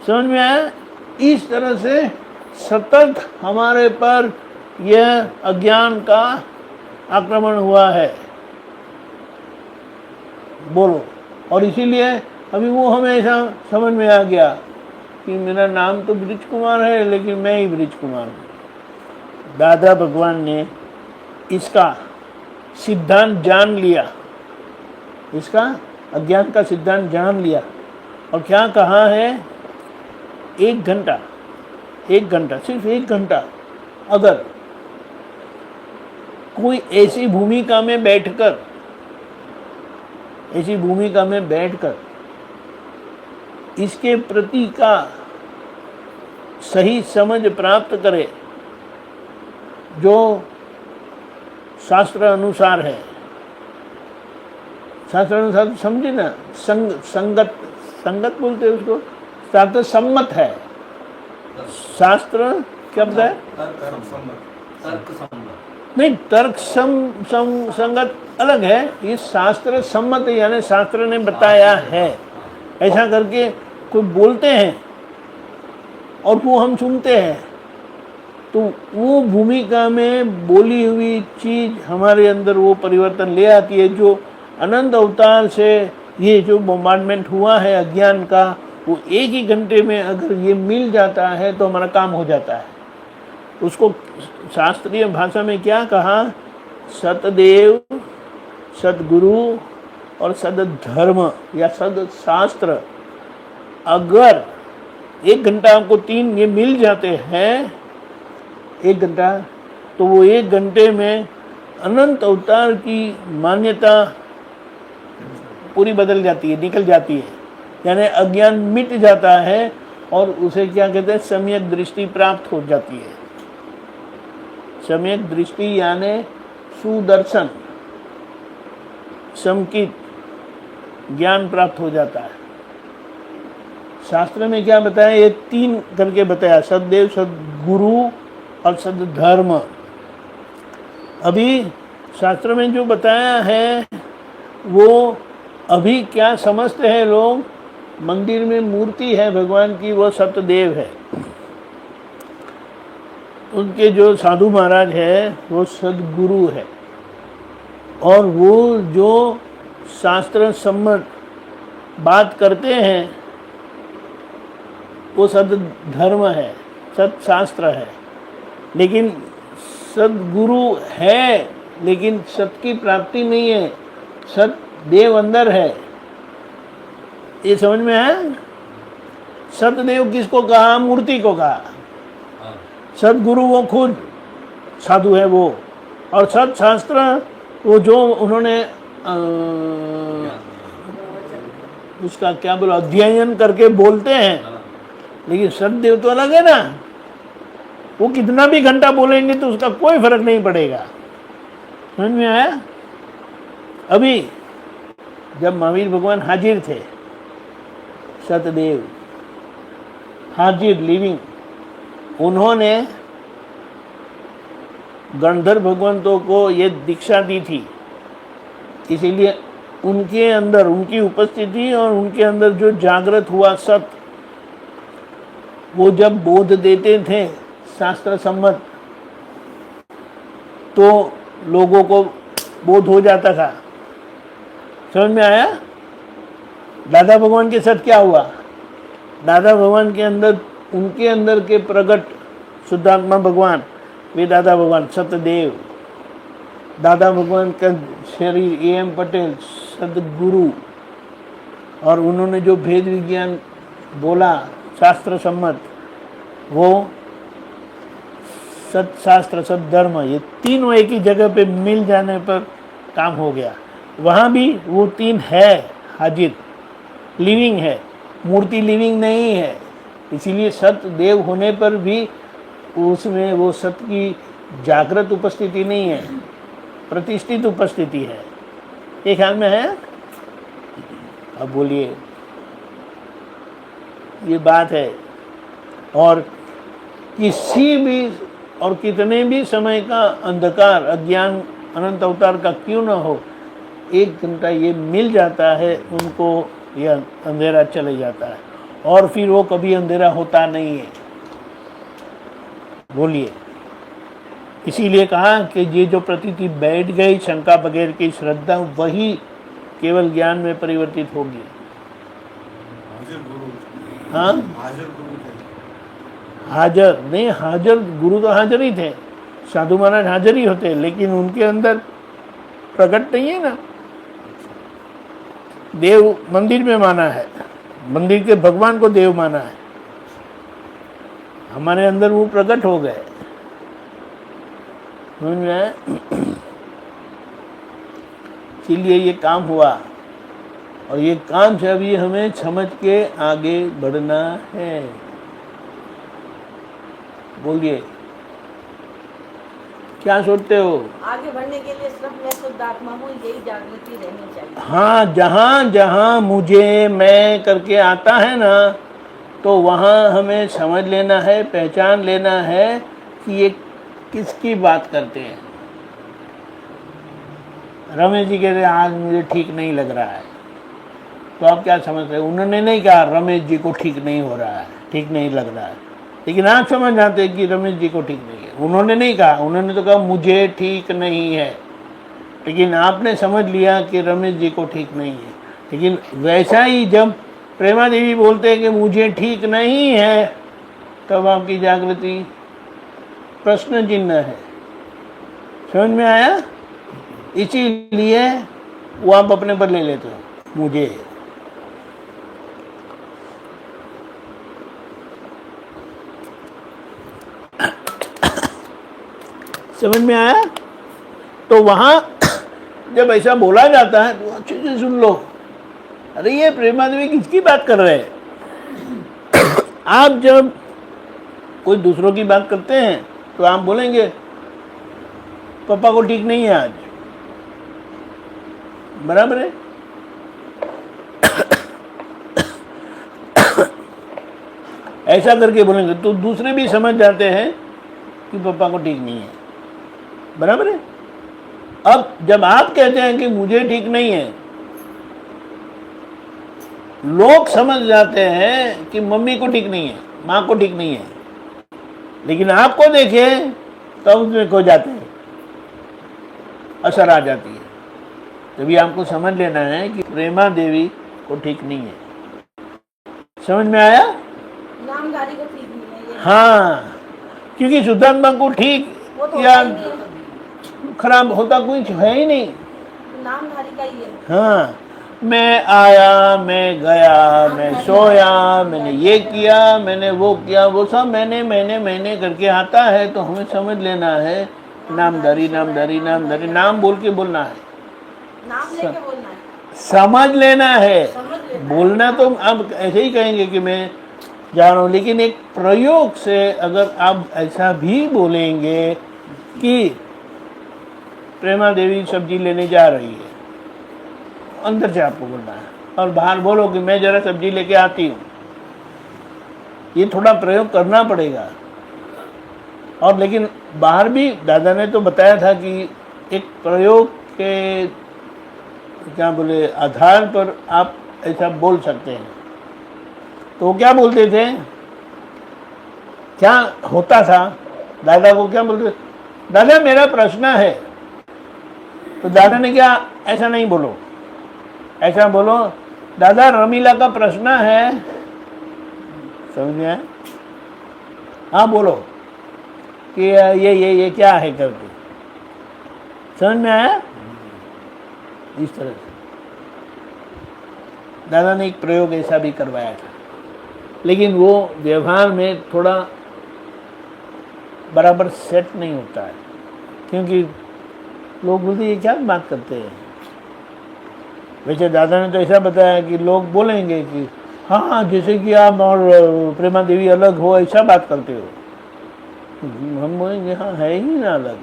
समझ में आया? इस तरह से सतत हमारे पर यह अज्ञान का आक्रमण हुआ है। बोलो, और इसीलिए अभी वो हमें ऐसा समझ में आ गया कि मेरा नाम तो ब्रिज कुमार है, लेकिन मैं ही ब्रिज कुमार हूँ। दादा भगवान ने इसका सिद्धांत जान लिया, इसका अज्ञान का सिद्धांत जान लिया, और क्या कहा है, 1 घंटा, 1 घंटा, सिर्फ 1 घंटा अगर कोई ऐसी भूमिका में बैठकर, ऐसी भूमिका में बैठकर इसके प्रति का सही समझ प्राप्त करे, जो शास्त्र अनुसार है, शास्त्र अनुसार समझे ना, संगत, संगत बोलते हैं उसको, शास्त्र सम्मत है। शास्त्र क्या बताया? नहीं, तर्क संगत अलग है, ये शास्त्र सम्मत है, यानी शास्त्र ने बताया है। ऐसा करके कोई बोलते हैं और वो हम सुनते हैं, तो वो भूमिका में बोली हुई चीज हमारे अंदर वो परिवर्तन ले आती है, जो अनंत अवतार से ये जो बॉम्बार्डमेंट हुआ है अज्ञान का, वो 1 ही घंटे में अगर ये मिल जाता है तो हमारा काम हो जाता है। उसको शास्त्रीय भाषा में क्या कहा? सतदेव, सदगुरु और सदधर्म या सदशास्त्र। अगर 1 घंटा आपको 3 ये मिल जाते हैं, 1 घंटा, तो वो 1 घंटे में अनंत अवतार की मान्यता पूरी बदल जाती है, निकल जाती है, यानी अज्ञान मिट जाता है और उसे क्या कहते हैं? सम्यक दृष्टि प्राप्त हो जाती है। सम्यक दृष्टि यानी सुदर्शन, समकित ज्ञान प्राप्त हो जाता है। शास्त्र में क्या बताया? ये 3 करके बताया, सददेव, सदगुरु और सदधर्म। अभी शास्त्र में जो बताया है वो अभी क्या समझते हैं लोग? मंदिर में मूर्ति है भगवान की, वो सतदेव है। उनके जो साधु महाराज है वो सदगुरु है, और वो जो शास्त्र सम्मत बात करते हैं वो सदधर्म है, सत्शास्त्र है। लेकिन सदगुरु है, लेकिन सत की प्राप्ति नहीं है, सतदेव अंदर है। ये समझ में है? सतदेव किसको कहा? मूर्ति को कहा। सदगुरु वो खुद साधु है वो, और सत्शास्त्र वो जो उन्होंने उसका क्या बोला, अध्ययन करके बोलते हैं। लेकिन सतदेव तो अलग है ना, वो कितना भी घंटा बोलेंगे तो उसका कोई फर्क नहीं पड़ेगा। समझ में आया? अभी जब महावीर भगवान हाजिर थे, सतदेव हाजिर लिविंग, उन्होंने गंधर्व भगवंतों को ये दीक्षा दी थी, इसीलिए उनके अंदर उनकी उपस्थिति और उनके अंदर जो जागृत हुआ सत, वो जब बोध देते थे शास्त्र सम्मत, तो लोगों को बोध हो जाता था। समझ में आया? दादा भगवान के साथ क्या हुआ? दादा भगवान के अंदर, उनके अंदर के प्रकट शुद्धात्मा भगवान, वे दादा भगवान सतदेव, दादा भगवान का शरीर AM पटेल सदगुरु, और उन्होंने जो भेद विज्ञान बोला शास्त्र सम्मत, वो सत्शास्त्र सद्धर्म, ये तीनों एक ही जगह पे मिल जाने पर काम हो गया। वहाँ भी वो तीन है हाजिर, लिविंग है, मूर्ति लिविंग नहीं है। इसीलिए सत्य देव होने पर भी उसमें वो सत्य की जागृत उपस्थिति नहीं है, प्रतिष्ठित उपस्थिति है। ये ख्याल में है? अब बोलिए, ये बात है। और किसी भी और कितने भी समय का अंधकार अज्ञान अनंत अवतार का क्यों ना हो, 1 घंटा ये मिल जाता है उनको, यह अंधेरा चले जाता है और फिर वो कभी अंधेरा होता नहीं है। बोलिए, इसीलिए कहा कि ये जो प्रतीति बैठ गई शंका बगैर की श्रद्धा, वही केवल ज्ञान में परिवर्तित होगी। हाँ, हाजर नहीं, हाजर गुरु तो हाजिर ही थे, साधु महाराज हाजिर ही होते, लेकिन उनके अंदर प्रकट नहीं है ना। देव मंदिर में माना है, मंदिर के भगवान को देव माना है, हमारे अंदर वो प्रकट हो गए। समझ में आया? इसीलिए ये काम हुआ, और ये काम से अभी हमें समझ के आगे बढ़ना है। बोलिए, क्या सोचते हो? आगे बढ़ने के लिए सिर्फ मैं शुद्ध आत्मा हूँ, यही जागृति रहनी चाहिए। हाँ, जहाँ जहाँ मुझे मैं करके आता है ना, तो वहाँ हमें समझ लेना है, पहचान लेना है कि ये किसकी बात करते हैं। रमेश जी कहते हैं आज मुझे ठीक नहीं लग रहा है, तो आप क्या समझते हैं? उन्होंने नहीं कहा रमेश जी को ठीक नहीं हो रहा है, ठीक नहीं लग रहा है, लेकिन आप समझ जाते हैं कि रमेश जी को ठीक नहीं है। उन्होंने नहीं कहा, उन्होंने तो कहा मुझे ठीक नहीं है, लेकिन आपने समझ लिया कि रमेश जी को ठीक नहीं है। लेकिन वैसा ही जब प्रेमा देवी बोलते हैं कि मुझे ठीक नहीं है, तब आपकी जागृति प्रश्न चिन्ह है। समझ में आया? इसीलिए वो आप अपने पर ले लेते हो मुझे। समझ में आया? तो वहां जब ऐसा बोला जाता है तो अच्छे से सुन लो, अरे ये प्रेमा देवी किसकी बात कर रहे हैं? आप जब कोई दूसरों की बात करते हैं तो आप बोलेंगे पापा को ठीक नहीं है आज, बराबर है? ऐसा करके बोलेंगे तो दूसरे भी समझ जाते हैं कि पापा को ठीक नहीं है, बराबर है? अब जब आप कहते हैं कि मुझे ठीक नहीं है, लोग समझ जाते हैं कि मम्मी को ठीक नहीं है, माँ को ठीक नहीं है, लेकिन आपको देखें तो उसमें खो जाते हैं, असर आ जाती है। तभी आपको समझ लेना है कि प्रेमा देवी को ठीक नहीं है। समझ में आया? नामधारी को ठीक नहीं है ये। हाँ, क्योंकि शुद्धात्मा को ठीक वो तो या होता ही नहीं है। खराब होता कुछ है ही नहीं। नामधारी का ही है। हाँ, मैं आया, मैं गया, मैं सोया, मैंने ये किया, मैंने वो किया, वो सब मैंने करके आता है। तो हमें समझ लेना है नामधारी नामधारी नामधारी, नाम बोल के बोलना है, नाम लेके बोलना है, समझ लेना है। समझ लेना है। बोलना तो आप ऐसे ही कहेंगे कि मैं जा रहा हूँ, लेकिन एक प्रयोग से अगर आप ऐसा भी बोलेंगे कि प्रेमा देवी सब्जी लेने जा रही है, अंदर से आपको बोलना है, और बाहर बोलो कि मैं जरा सब्जी लेके आती हूँ। ये थोड़ा प्रयोग करना पड़ेगा। और लेकिन बाहर भी दादा ने तो बताया था कि एक प्रयोग के क्या बोले आधार पर आप ऐसा बोल सकते हैं। तो वो क्या बोलते थे, क्या होता था, दादा को क्या बोलते थे, दादा मेरा प्रश्न है। तो दादा ने क्या, ऐसा नहीं बोलो, ऐसा बोलो, दादा रमीला का प्रश्न है, समझ में आया? हाँ बोलो कि ये क्या है करके, समझ में आया? इस तरह से दादा ने एक प्रयोग ऐसा भी करवाया था, लेकिन वो व्यवहार में थोड़ा बराबर सेट नहीं होता है, क्योंकि लोग बोलते ये क्या बात करते हैं। वैसे दादा ने तो ऐसा बताया कि लोग बोलेंगे कि हाँ जैसे कि आप और प्रेमा देवी अलग हो, ऐसा बात करते हो। हम बोलेंगे हाँ है ही ना अलग,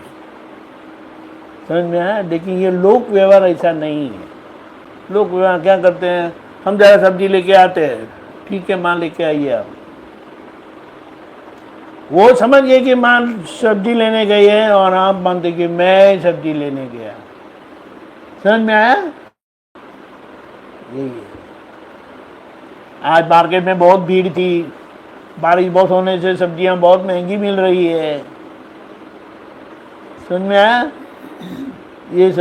समझ में आया? लेकिन ये लोक व्यवहार ऐसा नहीं है। लोक व्यवहार क्या करते हैं, हम ज़रा सब्जी लेके आते हैं, ठीक है माँ लेके आइए आप, वो समझ गए कि माँ सब्जी लेने गई है और आप मानते कि मैं सब्जी लेने गया। समझ में आया? यही है। आज मार्केट में बहुत भीड़ थी, बारिश बहुत होने से सब्जियां बहुत महंगी मिल रही है। समझ में आया? ये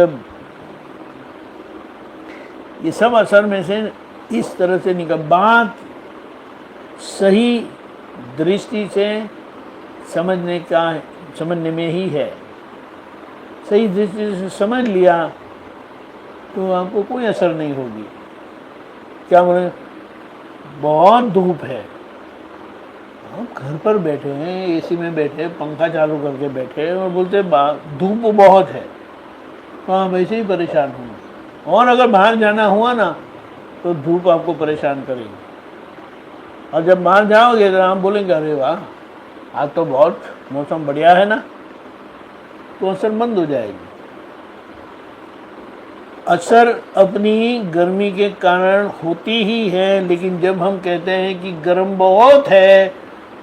सब असर में से इस तरह से निकल, बात सही दृष्टि से समझने में ही है। सही दृष्टि से समझ लिया तो आपको कोई असर नहीं होगी। क्या बोले, बहुत धूप है, आप घर पर बैठे हैं, एसी में बैठे, पंखा चालू करके बैठे और बोलते धूप बहुत है, तो आप वैसे ही परेशान होंगे। और अगर बाहर जाना हुआ ना तो धूप आपको परेशान करेगी, और जब बाहर जाओगे तो आप बोलेंगे अरे वाह आज तो बहुत मौसम बढ़िया है ना, तो असर बंद हो जाएगी। असर अपनी गर्मी के कारण होती ही है, लेकिन जब हम कहते हैं कि गर्म बहुत है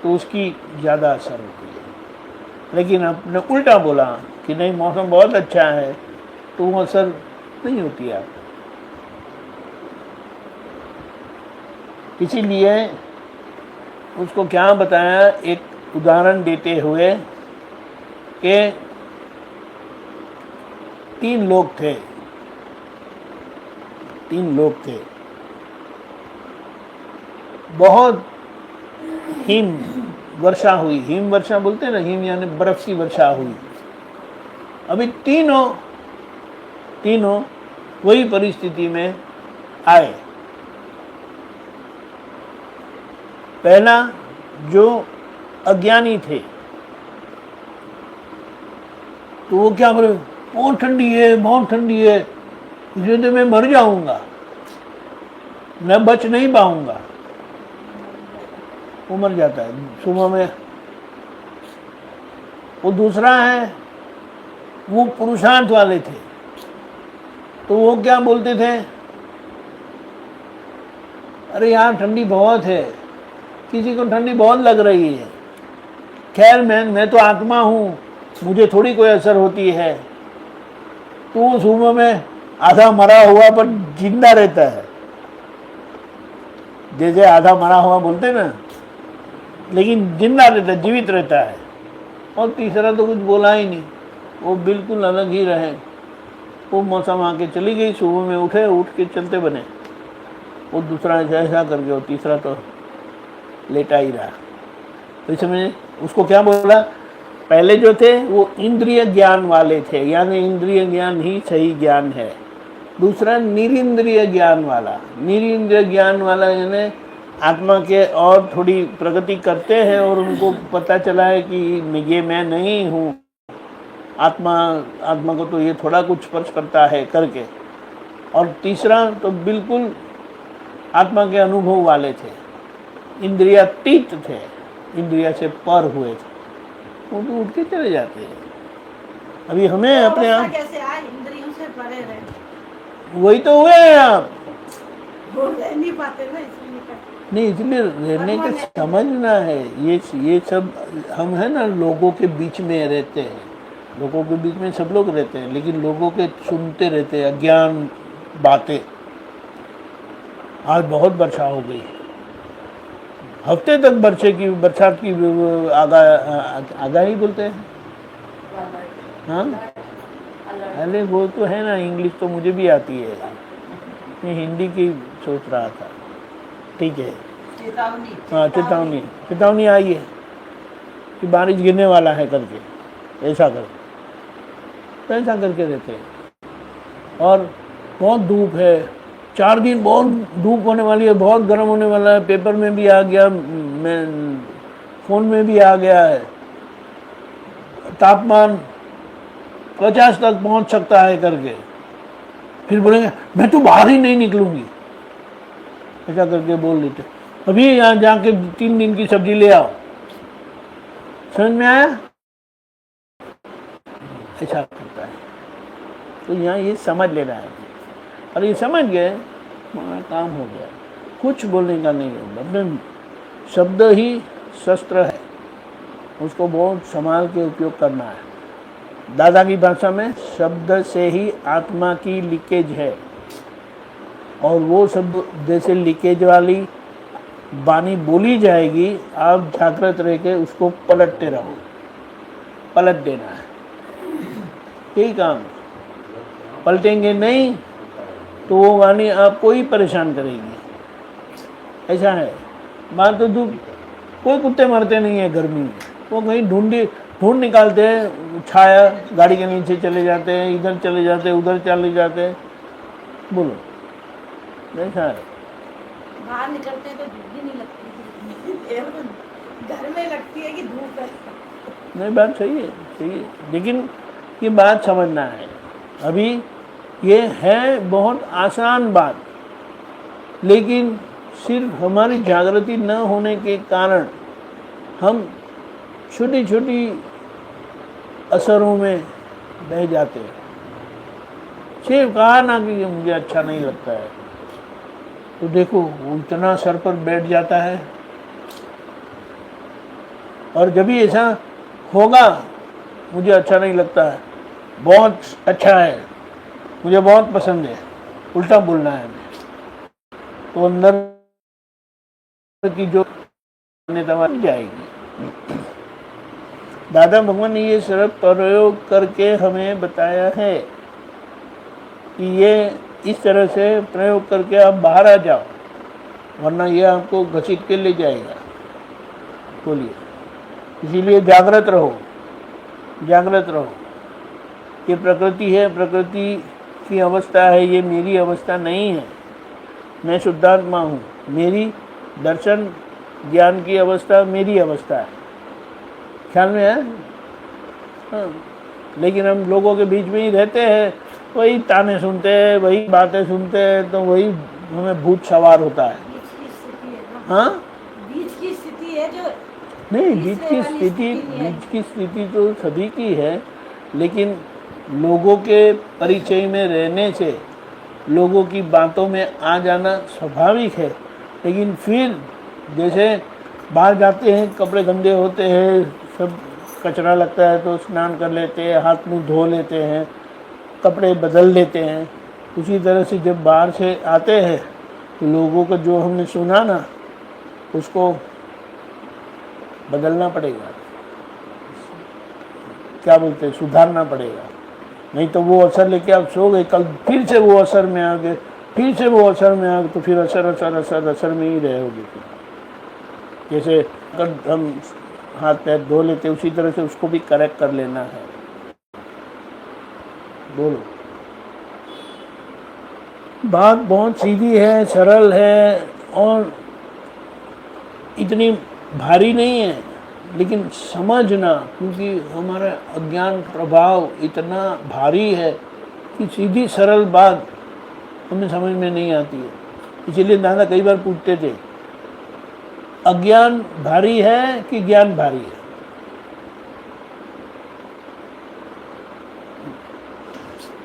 तो उसकी ज़्यादा असर होती है। लेकिन आपने उल्टा बोला कि नहीं मौसम बहुत अच्छा है, तो वो असर नहीं होती है। इसीलिए उसको क्या बताया, एक उदाहरण देते हुए कि 3 लोग थे, बहुत हिम वर्षा हुई। हिम वर्षा बोलते हैं ना, हिम यानी बर्फ की वर्षा हुई। अभी तीनों वही परिस्थिति में आए। पहला जो अज्ञानी थे तो वो क्या बोले, बहुत ठंडी है, इसलिए तो मैं मर जाऊंगा, मैं बच नहीं पाऊंगा। वो मर जाता है सुबह में। वो दूसरा है, वो पुरुषार्थ वाले थे, तो वो क्या बोलते थे, अरे यार ठंडी बहुत है, किसी को ठंडी बहुत लग रही है, खैर मैं तो आत्मा हूँ, मुझे थोड़ी कोई असर होती है। तो वो सुबह में आधा मरा हुआ पर जिंदा रहता है, जैसे आधा मरा हुआ बोलते ना, लेकिन जिंदा रहता है, जीवित रहता है। और तीसरा तो कुछ बोला ही नहीं, वो बिल्कुल अलग ही रहे। वो मौसम आके चली गई, सुबह में उठ के चलते बने। वो दूसरा ऐसा करके, वो तीसरा तो लेटा ही रहा। तो इसमें उसको क्या बोला, पहले जो थे वो इंद्रिय ज्ञान वाले थे, यानी इंद्रिय ज्ञान ही सही ज्ञान है। दूसरा निरिंद्रिय ज्ञान वाला। निरिंद्रिय ज्ञान वाला यानी आत्मा के और थोड़ी प्रगति करते हैं और उनको पता चला है कि ये मैं नहीं हूँ, आत्मा को तो ये थोड़ा कुछ स्पर्श करता है करके। और तीसरा तो बिल्कुल आत्मा के अनुभव वाले थे, इंद्रियातीत थे, इंद्रिया से पर हुए थे, वो तो उठ के चले जाते हैं। अभी हमें अपने आप कैसे आए, इंद्रियों से परे रहे, वही तो हुए हैं आप, वो रह नहीं पाते ना, इसलिए नहीं, इसलिए रहने का समझना है। ये सब हम है ना, लोगों के बीच में रहते हैं, लोगों के बीच में सब लोग रहते हैं, लेकिन लोगों के सुनते रहते हैं अज्ञान बातें। आज बहुत वर्षा हो गई, हफ्ते तक बरसात की आगाही बोलते हैं। हाँ, अरे वो तो है ना, इंग्लिश तो मुझे भी आती है, मैं हिंदी की सोच रहा था। ठीक है, चेतावनी हाँ चेतावनी आई है कि बारिश गिरने वाला है करके, ऐसा कर, तो ऐसा करके देते हैं। और बहुत धूप है, 4 दिन बहुत धूप होने वाली है, बहुत गर्म होने वाला है, पेपर में भी आ गया, मैं फ़ोन में भी आ गया है, तापमान 50 तक पहुंच सकता है करके, फिर बोलेंगे मैं तो बाहर ही नहीं निकलूंगी, ऐसा करके बोल देते। अभी यहाँ जाके 3 दिन की सब्जी ले आओ, समझ में आया? ऐसा करता है। तो यहाँ ये समझ लेना है, और ये समझ गए हमारा काम हो गया, कुछ बोलने का नहीं है। मतलब शब्द ही शस्त्र है, उसको बहुत संभाल के उपयोग करना है। दादा की भाषा में शब्द से ही आत्मा की लीकेज है, और वो शब्द जैसे लीकेज वाली वाणी बोली जाएगी, आप जागृत रह के उसको पलटते रहो, पलट देना है, यही काम। पलटेंगे नहीं तो वो वाणी आपको ही परेशान करेगी। ऐसा है बात। तो कोई कुत्ते मरते नहीं है गर्मी में, वो कहीं ढूंढ निकालते हैं छाया, गाड़ी के नीचे चले जाते हैं, इधर चले जाते हैं, उधर चले जाते हैं। बोलो, ऐसा है। बाहर निकलते हैं तो धूप भी नहीं लगती, घर में लगती है कि धूप है। नहीं, बात सही है, सही है, लेकिन ये बात समझना है। अभी ये है बहुत आसान बात, लेकिन सिर्फ हमारी जागृति न होने के कारण हम छोटी छोटी असरों में बह जाते हैं। सिर्फ कहा ना कि मुझे अच्छा नहीं लगता है, तो देखो वो इतना सर पर बैठ जाता है। और जब भी ऐसा होगा, मुझे अच्छा नहीं लगता है, बहुत अच्छा है, मुझे बहुत पसंद है, उल्टा बोलना है, तो अंदर की जो मान्यता जाएगी। दादा भगवान ने ये सरल प्रयोग करके हमें बताया है कि ये इस तरह से प्रयोग करके आप बाहर आ जाओ, वरना ये आपको घसीट के ले जाएगा। बोलिए, इसीलिए जागृत रहो, जागृत रहो। ये प्रकृति है, प्रकृति की अवस्था है, ये मेरी अवस्था नहीं है। मैं शुद्धात्मा हूँ, मेरी दर्शन ज्ञान की अवस्था मेरी अवस्था है। ख्याल में है? हाँ। लेकिन हम लोगों के बीच में ही रहते हैं, वही ताने सुनते हैं, वही बातें सुनते हैं, तो वही हमें भूत सवार होता है। बीच की स्थिति है ना, हाँ, बीच की स्थिति है जो नहीं, बीच की स्थिति तो सभी की है, लेकिन लोगों के परिचय में रहने से लोगों की बातों में आ जाना स्वाभाविक है। लेकिन फिर जैसे बाहर जाते हैं, कपड़े गंदे होते हैं, सब कचरा लगता है तो स्नान कर लेते हैं, हाथ मुंह धो लेते हैं, कपड़े बदल लेते हैं। उसी तरह से जब बाहर से आते हैं तो लोगों का जो हमने सुना ना, उसको बदलना पड़ेगा, क्या बोलते हैं, सुधारना पड़ेगा। नहीं तो वो असर लेके आप सो गए, कल फिर से वो असर में आ गए, फिर से वो असर में आ गए, तो फिर असर में ही रहोगे। जैसे अगर हम हाथ पैर धो लेते, उसी तरह से उसको भी करेक्ट कर लेना है। बोलो, बात बहुत सीधी है, सरल है, और इतनी भारी नहीं है, लेकिन समझना, क्योंकि हमारा अज्ञान प्रभाव इतना भारी है कि सीधी सरल बात हमें समझ में नहीं आती है। इसीलिए दादा कई बार पूछते थे, अज्ञान भारी है कि ज्ञान भारी है?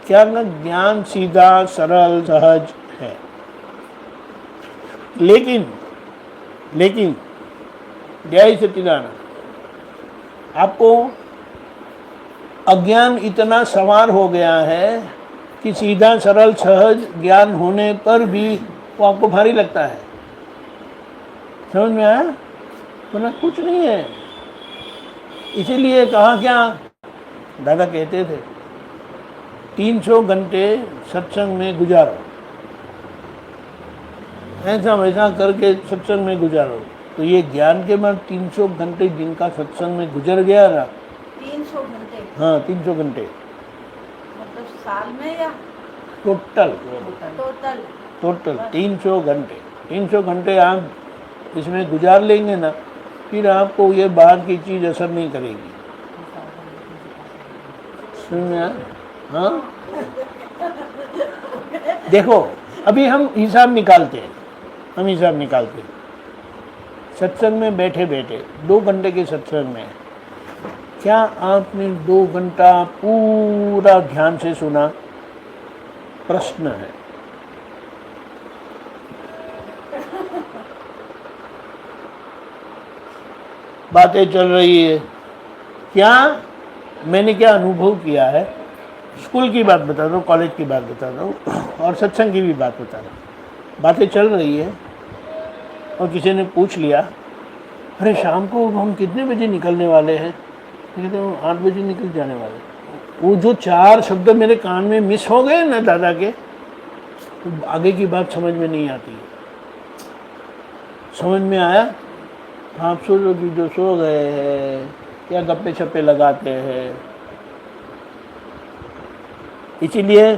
क्या ना, ज्ञान सीधा सरल सहज है, लेकिन जय सच्चिदानंद, आपको अज्ञान इतना सवार हो गया है कि सीधा सरल सहज ज्ञान होने पर भी वो आपको भारी लगता है। समझ में आया? वरना कुछ नहीं है। इसीलिए कहा, क्या दादा कहते थे, 300 घंटे सत्संग में गुजारो, ऐसा वैसा करके सत्संग में गुजारो। तो ये ज्ञान के बाद 300 घंटे जिनका सत्संग में गुजर गया ना, 300 घंटे हाँ 300 घंटे मतलब साल में या टोटल टोटल? टोटल 300 घंटे। 300 घंटे आप इसमें गुजार लेंगे ना, फिर आपको ये बाहर की चीज़ असर नहीं करेगी। सुनिए, हाँ देखो अभी हम हिसाब निकालते हैं, सत्संग में बैठे बैठे 2 घंटे के सत्संग में क्या आपने 2 घंटा पूरा ध्यान से सुना? प्रश्न है। बातें चल रही है, क्या मैंने क्या अनुभव किया है, स्कूल की बात बता दो, कॉलेज की बात बता दो और सत्संग की भी बात बता दो। बातें चल रही है और किसी ने पूछ लिया, अरे शाम को हम कितने बजे निकलने वाले हैं? कहते हैं 8 बजे निकल जाने वाले। वो जो 4 शब्द मेरे कान में मिस हो गए ना दादा के, तो आगे की बात समझ में नहीं आती। समझ में आया? आप सोचो कि जो सो गए हैं या गप्पे छप्पे लगाते हैं। इसीलिए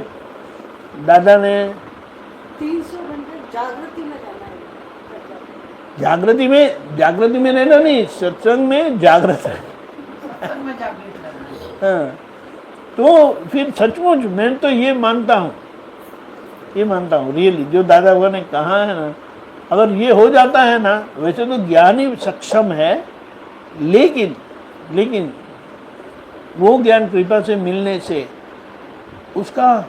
दादा ने 300 घंटे जागृति में रहना है। जागृति में रहना नहीं, सत्संग में जागृत है। सत्संग में जागृत रहना है। हाँ, तो फिर सचमुच मैं तो ये मानता हूँ रियली, जो दादा ने कहा है ना, अगर ये हो जाता है ना, वैसे तो ज्ञान ही सक्षम है, लेकिन वो ज्ञान कृपा से मिलने से उसका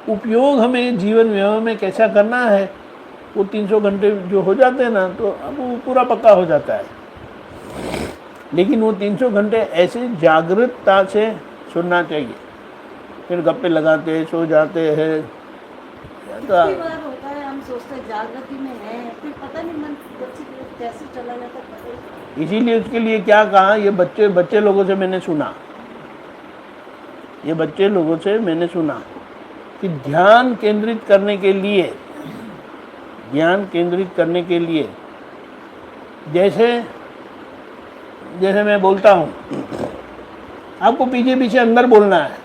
उपयोग हमें जीवन व्यवहार में कैसा करना है, वो 300 घंटे जो हो जाते हैं ना, तो अब वो पूरा पक्का हो जाता है। लेकिन वो 300 घंटे ऐसे जागृतता से सुनना चाहिए। फिर गप्पे लगाते सो जाते हैं, कई बार होता है हम सोचते हैं जागृति में है, फिर पता नहीं मन कैसे चला जाता है। इसीलिए उसके लिए क्या कहा, ये बच्चे लोगों से मैंने सुना कि ध्यान केंद्रित करने के लिए जैसे मैं बोलता हूँ, आपको पीछे पीछे अंदर बोलना है।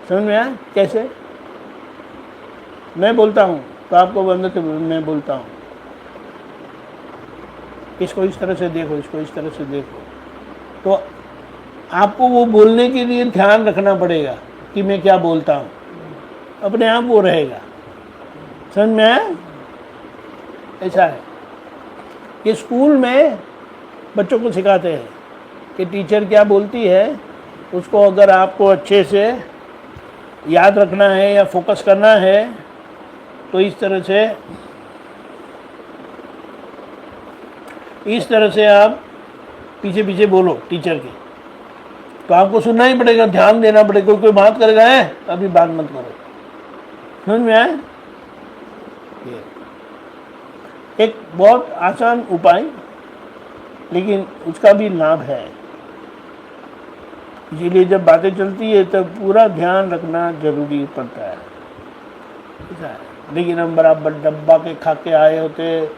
समझ में आया? कैसे मैं बोलता हूँ तो आपको अंदर से मैं बोलता हूँ, इसको इस तरह से देखो, इसको इस तरह से देखो। तो आपको वो बोलने के लिए ध्यान रखना पड़ेगा कि मैं क्या बोलता हूँ, अपने आप वो रहेगा। समझ में आया? ऐसा है। ये स्कूल में बच्चों को सिखाते हैं कि टीचर क्या बोलती है, उसको अगर आपको अच्छे से याद रखना है या फोकस करना है तो इस तरह से आप पीछे पीछे बोलो टीचर के। तो आपको सुनना ही पड़ेगा, ध्यान देना पड़ेगा। कोई बात करेगा है, अभी बात मत करो। समझ में आए? एक बहुत आसान उपाय, लेकिन उसका भी लाभ है। इसीलिए जब बातें चलती है तब पूरा ध्यान रखना जरूरी पड़ता है। ऐसा है। लेकिन हम बराबर डब्बा के खा के आए होते,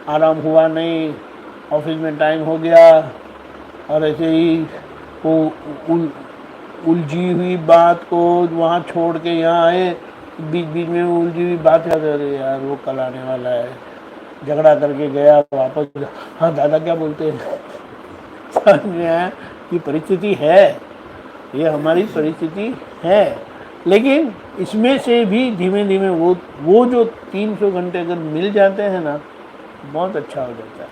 आराम हुआ नहीं, ऑफिस में टाइम हो गया और ऐसे ही वो उलझी हुई बात को वहाँ छोड़ के यहाँ आए, बीच बीच में उलझी हुई बात याद आ रही, यार वो कल आने वाला है, झगड़ा करके गया वापस, हाँ दादा क्या बोलते हैं। समझ में आया? ये परिस्थिति है, ये हमारी परिस्थिति है। लेकिन इसमें से भी धीमे धीमे वो जो 300 घंटे अगर मिल जाते हैं ना, बहुत अच्छा हो जाता है।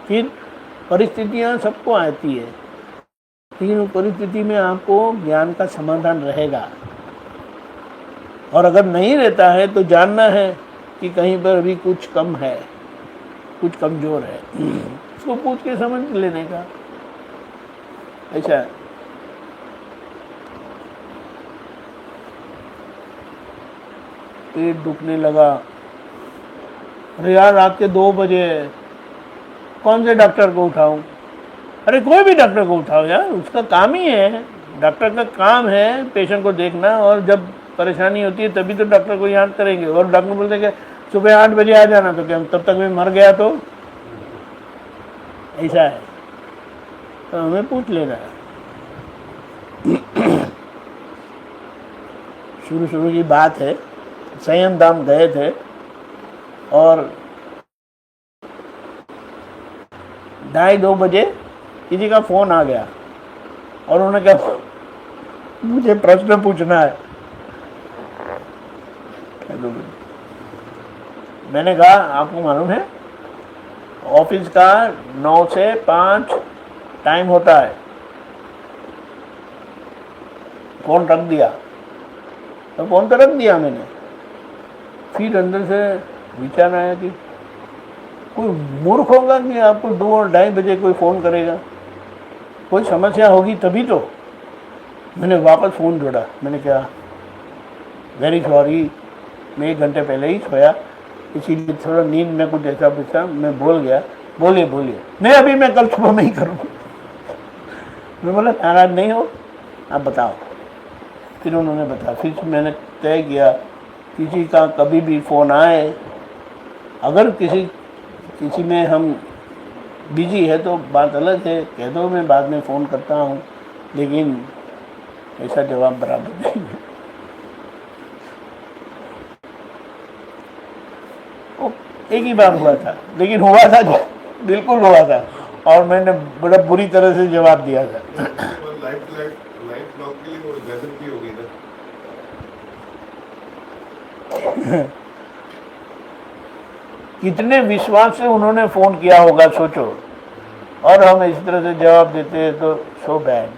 फिर परिस्थितियाँ सबको आती है, लेकिन उस परिस्थिति में आपको ज्ञान का समाधान रहेगा। और अगर नहीं रहता है तो जानना है कि कहीं पर अभी कुछ कम है, कुछ कमज़ोर है, उसको पूछ के समझ लेने का। ऐसा है। पेट दुखने लगा, अरे यार रात के 2 बजे, कौन से डॉक्टर को उठाऊं? अरे कोई भी डॉक्टर को उठाओ यार, उसका काम ही है, डॉक्टर का काम है पेशेंट को देखना। और जब परेशानी होती है तभी तो डॉक्टर को याद करेंगे। और डॉक्टर बोलते हैं कि सुबह 8 बजे आ जाना, तो क्या तब तक मैं मर गया तो ऐसा है, तो हमें पूछ लेना है। शुरू की बात है, संयम धाम गए थे और 2:30 बजे किसी का फोन आ गया और उन्होंने कहा मुझे प्रश्न पूछना है। मैंने कहा आपको मालूम है ऑफिस का 9 से 5 टाइम होता है। फोन रख दिया, तो फोन तो रख दिया मैंने। फिर अंदर से विचार आया कि कोई मूर्ख होगा कि आपको 2 और 2:30 बजे कोई फ़ोन करेगा, कोई समस्या होगी तभी तो। मैंने वापस फ़ोन जोड़ा, मैंने कहा वेरी सॉरी, मैं 1 घंटे पहले ही सोया, इसीलिए थोड़ा नींद में कुछ ऐसा पूछा, मैं बोल गया। बोलिए बोलिए। नहीं अभी मैं कल सुबह में ही करूँगा। मैं बोला नाराज नहीं हो, आप बताओ। फिर उन्होंने बताया। फिर मैंने तय किया किसी का कभी भी फ़ोन आए, अगर किसी में हम बिजी है तो बात अलग है, कह दो मैं बाद में फ़ोन करता हूँ, लेकिन ऐसा जवाब बराबर नहीं है। एक ही बार हुआ था, लेकिन हुआ था, बिल्कुल हुआ था, और मैंने बड़ा बुरी तरह से जवाब दिया था। लाइफ ब्लॉक के लिए वो गजब की हो गई ना। कितने विश्वास से उन्होंने फोन किया होगा सोचो, और हम इस तरह से जवाब देते हैं तो सो बैड।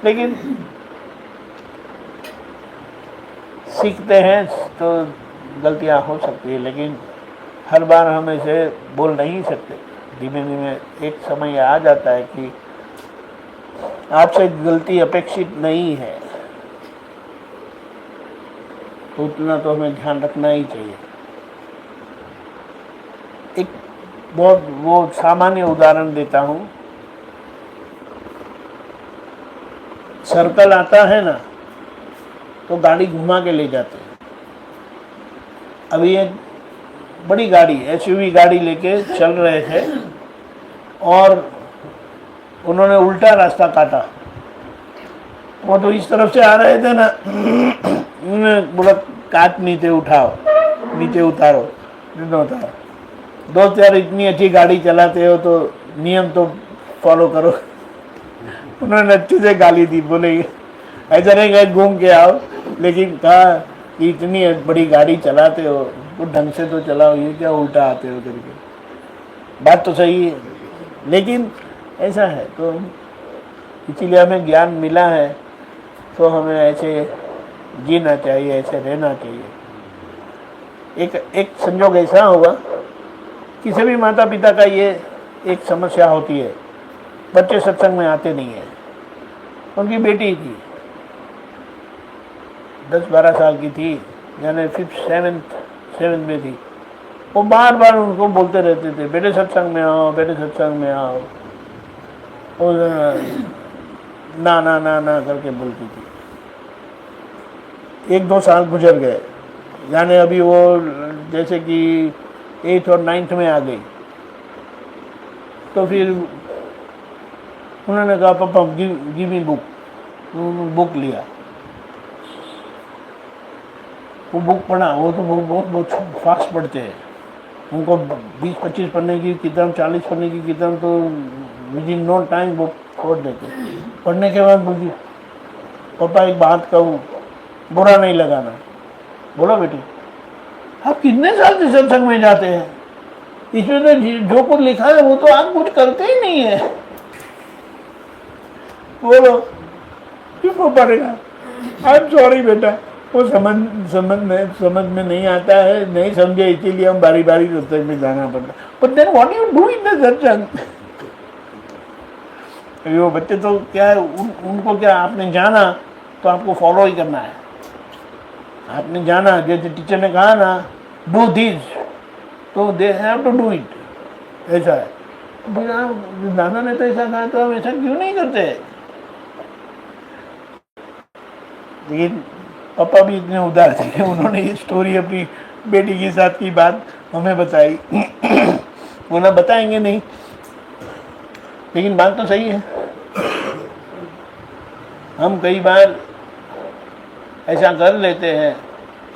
लेकिन सीखते हैं तो गलतियां हो सकती है, लेकिन हर बार हम ऐसे बोल नहीं सकते। धीमे धीमे एक समय आ जाता है कि आपसे गलती अपेक्षित नहीं है, तो उतना तो हमें ध्यान रखना ही चाहिए। एक बहुत वो सामान्य उदाहरण देता हूँ। सर्कल आता है ना, तो गाड़ी घुमा के ले जाते हैं। अभी एक बड़ी गाड़ी एसयूवी गाड़ी लेके चल रहे थे और उन्होंने उल्टा रास्ता काटा। वो तो इस तरफ से आ रहे थे ना, उन्होंने बोला काट नीचे उठाओ, नीचे उतारो, उतारो। दोस्त यार इतनी अच्छी गाड़ी चलाते हो तो नियम तो फॉलो करो। उन्होंने अच्छे से गाली दी, बोले ऐसा नहीं कहे घूम के आओ, लेकिन कहा कि इतनी बड़ी गाड़ी चलाते हो तो ढंग से तो चलाओ, ये क्या उल्टा आते हो करके। बात तो सही है, लेकिन ऐसा है, तो इसीलिए हमें ज्ञान मिला है तो हमें ऐसे जीना चाहिए, ऐसे रहना चाहिए। एक संजोग ऐसा होगा, किसी भी माता पिता का ये एक समस्या होती है, बच्चे सत्संग में आते नहीं है। उनकी बेटी थी, 10-12 साल की थी, यानी 7th में थी। वो बार बार उनको बोलते रहते थे बेटे सत्संग में आओ, बेटे सत्संग में आओ। वो ना ना ना ना करके बोलती थी। 1-2 साल गुजर गए, यानी अभी वो जैसे कि 8th और 9th में आ गई। तो फिर उन्होंने कहा पापा गिव मी बुक। बुक लिया, वो बुक पढ़ा। वो तो बहुत फास्ट पढ़ते हैं, उनको 20-25 पढ़ने की किताब, 40 पढ़ने की किताब तो विद इन नो टाइम वो छोड़ देते। पढ़ने के बाद बोली पापा एक बात कहूँ, बुरा नहीं लगाना। बोलो बेटी, आप कितने साल से सत्संग में जाते हैं, इसमें तो जो कुछ लिखा है वो तो आप कुछ करते ही नहीं है। बोलो क्यों पड़ेगा? आई एम सॉरी बेटा, वो समझ में नहीं आता है, नहीं समझे, इसीलिए हम बारी बारी सत्संग में जाना पड़ता। But then what you do in the satsang? वो बच्चे तो क्या है, उनको क्या, आपने जाना तो आपको फॉलो ही करना है। आपने जाना, जैसे टीचर ने कहा ना डू दिस, तो they have to do it, ऐसा है। दादा ने तो ऐसा कहा तो हम ऐसा क्यों नहीं करते? लेकिन पापा भी इतने उदार थे, उन्होंने ये स्टोरी अपनी बेटी के साथ की बात हमें बताई। वो ना बताएंगे नहीं, लेकिन बात तो सही है। हम कई बार ऐसा कर लेते हैं।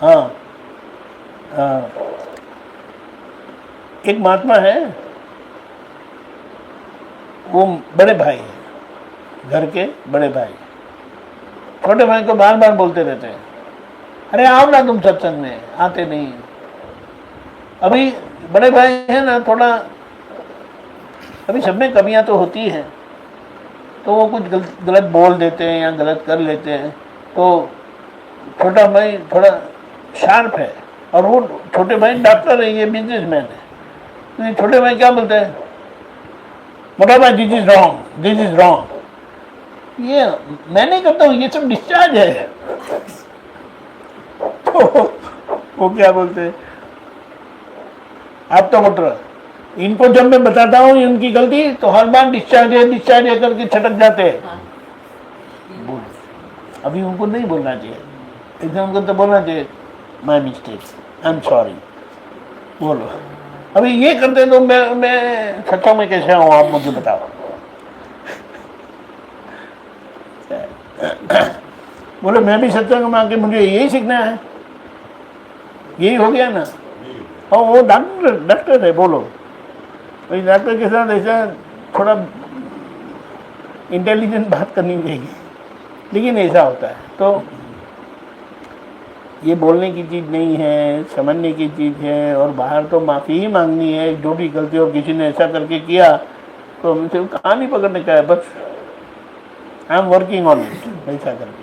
हाँ, हाँ, एक महात्मा है, वो बड़े भाई है, घर के बड़े भाई, छोटे भाई को बार बार बोलते रहते हैं, अरे आओ ना तुम सत्संग में, आते नहीं। अभी बड़े भाई है ना, थोड़ा अभी सब में कमियां तो होती हैं, तो वो कुछ गलत बोल देते हैं या गलत कर लेते हैं। तो छोटा भाई थोड़ा शार्प है, और वो छोटे भाई डॉक्टर है, ये बिजनेसमैन है। तो ये छोटे भाई क्या बोलते हैं, मोटा भाई this is wrong, this is wrong. ये मैं नहीं करता हूँ, ये सब डिस्चार्ज है। तो वो क्या बोलते हैं, आप तो मोटर, इनको जब मैं बताता हूँ उनकी गलती, तो हर बार डिस्चार्ज है करके छटक जाते हैं। बोल, अभी उनको नहीं बोलना चाहिए, एकदम उनको तो बोलना चाहिए, my mistake, I am sorry, बोलो। अभी ये करते तो मैं सत्संग में कैसे आऊँ, आप मुझे बताओ। बोले मैं भी सत्संग में आके मुझे यही सीखना है, यही हो गया ना। और वो डॉक्टर है, बोलो, भाई डॉक्टर के साथ ऐसा थोड़ा इंटेलिजेंट बात करनी चाहिए, लेकिन ऐसा होता है। तो ये बोलने की चीज़ नहीं है, समझने की चीज़ है। और बाहर तो माफ़ी ही मांगनी है, जो भी गलती हो, किसी ने ऐसा करके किया तो हमसे कहानी पकड़ने का है, बस I am working on it, ऐसा करके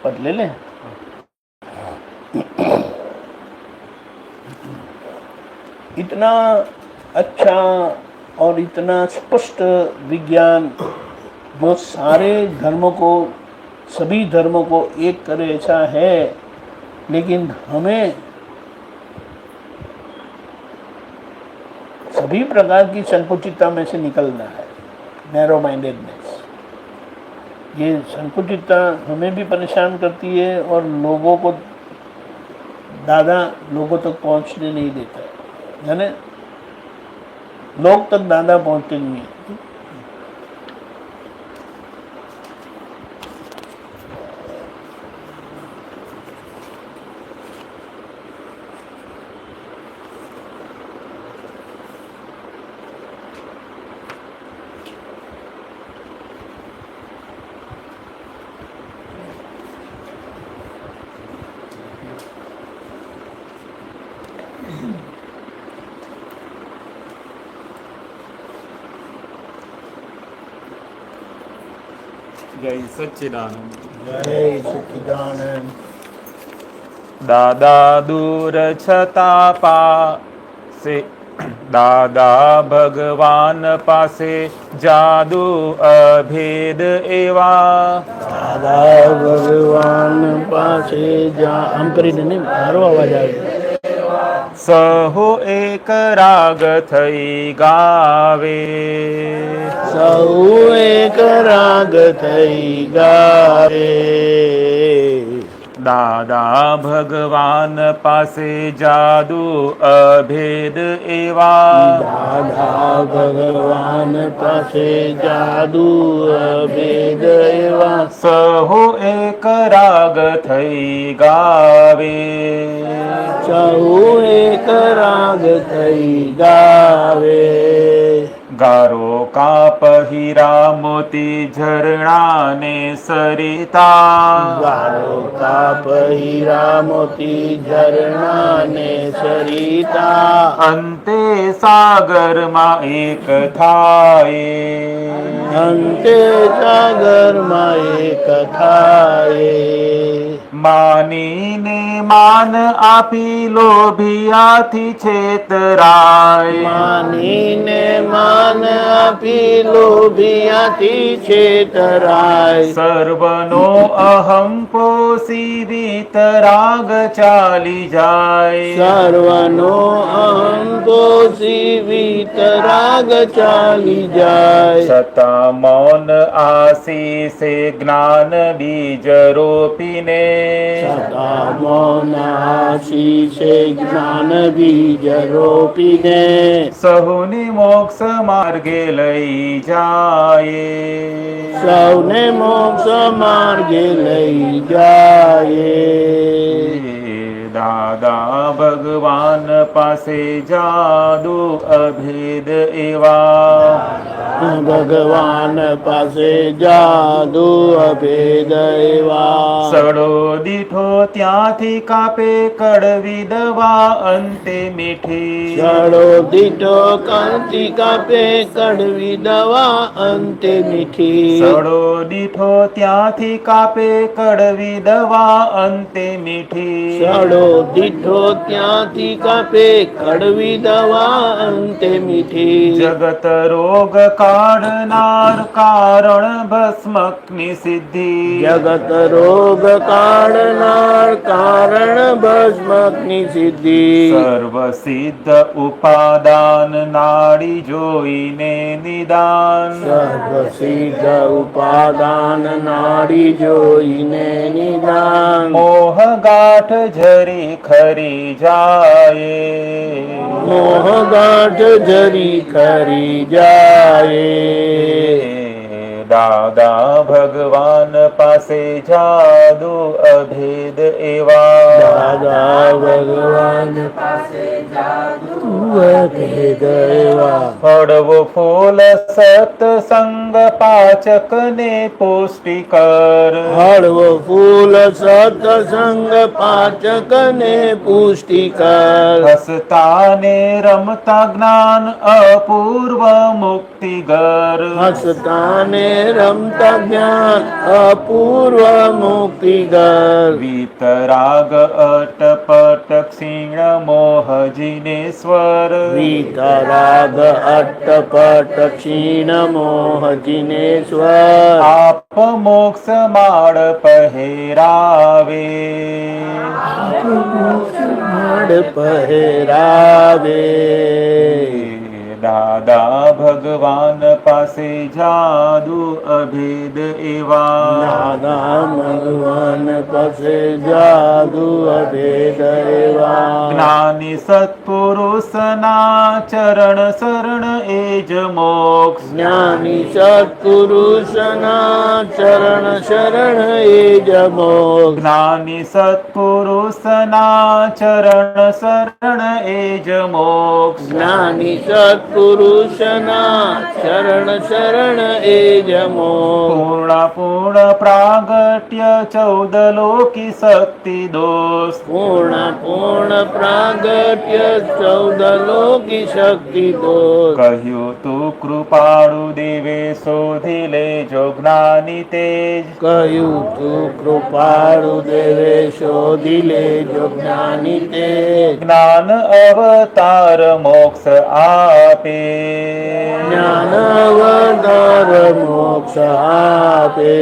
पढ़ ले लें। इतना अच्छा और इतना स्पष्ट विज्ञान जो सारे धर्मों को, सभी धर्मों को एक करे, ऐसा है। लेकिन हमें सभी प्रकार की संकुचितता में से निकलना है, नैरो माइंडेडनेस। ये संकुचितता हमें भी परेशान करती है, और लोगों को, दादा लोगों तक पहुंचने नहीं देता है, यानी लोग तक दादा पहुंचते नहीं है। जय सच्चिदानंद। जय सच्चिदानंद। દાદા દૂર છતા પાસે, દાદા ભગવાન પાસે, જાદુ અભેદ એવા। દાદા ભગવાન પાસે જા, આમ કરીને નહીં, મારો અવાજ આવે, સહુ એક રાગ થઈ ગાવે। સૌ એક રાગ થઈ ગાવે। દાદા ભગવાન પાસે જાદુ અભેદ એવા। દાદા ભગવાન પાસે જાદુ અભેદ એવા। સહુ એક રાગ થઈ ગાવે। સૌ એક રાગ થઈ ગાવે। ગારો કાપ હીરા મોતી ઝરણા ને સરિતા। ગારો કાપ હીરા મોતી ઝરણા ને સરિતા। અંતે સાગરમાં એક થાય। અંતે સાગરમાં એક થાય। માનીને માન આપી લોભિયાથી છેતરાય। માનીને માન આપી લોભિયાથી છેતરાય સર્વનો અહમ પોષી વીતરાગ ચાલી જાય સર્વનો અહં પોષી વીતરાગ ચાલી જાય છતાં મૌન આશીષે જ્ઞાન બીજ રોપીને સદા મૌન આશીષે જ્ઞાન બીજ રોપીને સહુને મોક્ષ માર્ગે લઈ જાય સૌને મોક્ષ માર્ગે લઈ જાય દાદા ભગવાન પાસે જાદુ અભેદ એવા ભગવાન પાસે જાદુ અભેદ એવા સડો દીઠો ત્યાંથી કાપે કડવી દવા અંતે મીઠી સડો દીઠો કાંતિ કાપે કડવી દવા અંતે મીઠી સડો દીઠો ત્યાંથી કાપે કડવી દવા અંતે મીઠી સડો દીઠો ત્યાંથી કાપે કડવી દવા અંતે મીઠી જગત રોગ કાઢનાર કારણ ભસ્મકની સિદ્ધિ જગત રોગ કાઢનાર કારણ ભસ્મકની સિદ્ધિ સર્વ સિદ્ધ ઉપાદાન નાડી જોઈને નિદાન સર્વ સિદ્ધ ઉપાદાન નાડી જોઈને નિદાન મોહ ગાંઠ ઝરી ખરી જાય મોહ ગાંઠ જરી ખરી જાય દાદા ભગવાન પાસે જાદુ અભેદ એવા દાદા ભગવાન પાસે જાદુ અભેદ એવા હળવો ફૂલ સત્સંગ પાચક ને પુષ્ટિકર હળવો ફૂલ સત્સંગ પાચક ને પુષ્ટિકર હસતા ને રમતા જ્ઞાન અપૂર્વ મુક્તિગર હસતા ને રમતા જ્ઞાન અપૂર્વ મુક્તિગર વિતરાગ અટપટ ક્ષીણ મોહજીને સ્વર વિતરાગ અટ્ટપટ ક્ષીણ મોહ જિનેશ્વર આપ મોક્ષ માળ પહેરાવે માડ પહેરાવે દાદા ભગવાન પાસે જાદુ અભેદ એવા દાદા ભગવાન પાસે જાદુ અભેદ એવા જ્ઞાની સત્પુરુષના ચરણ શરણ એ જ મોક્ષ જ્ઞાની સત્પુરુષના ચરણ શરણ એ જ મોક્ષ જ્ઞાની સત્પુરુષના ચરણ શરણ એ જ મોક્ષ જ્ઞાની સત્પુરુષના ચરણ શરણ એ જ મોક્ષ પૂર્ણ પ્રાગટ્ય 14 લોકી શક્તિ દોષ પૂર્ણ પ્રાગટ્ય 14 લોકી શક્તિ દોષ કહ્યું તું કૃપાળુ દેવે શોધી લેજો જ્ઞાની તેજ કહ્યું તું કૃપાળુ દેવે શોધી લેજો જ્ઞાની તે જ્ઞાન અવતાર મોક્ષ આપે જ્ઞાન અવતાર મોક્ષ આપે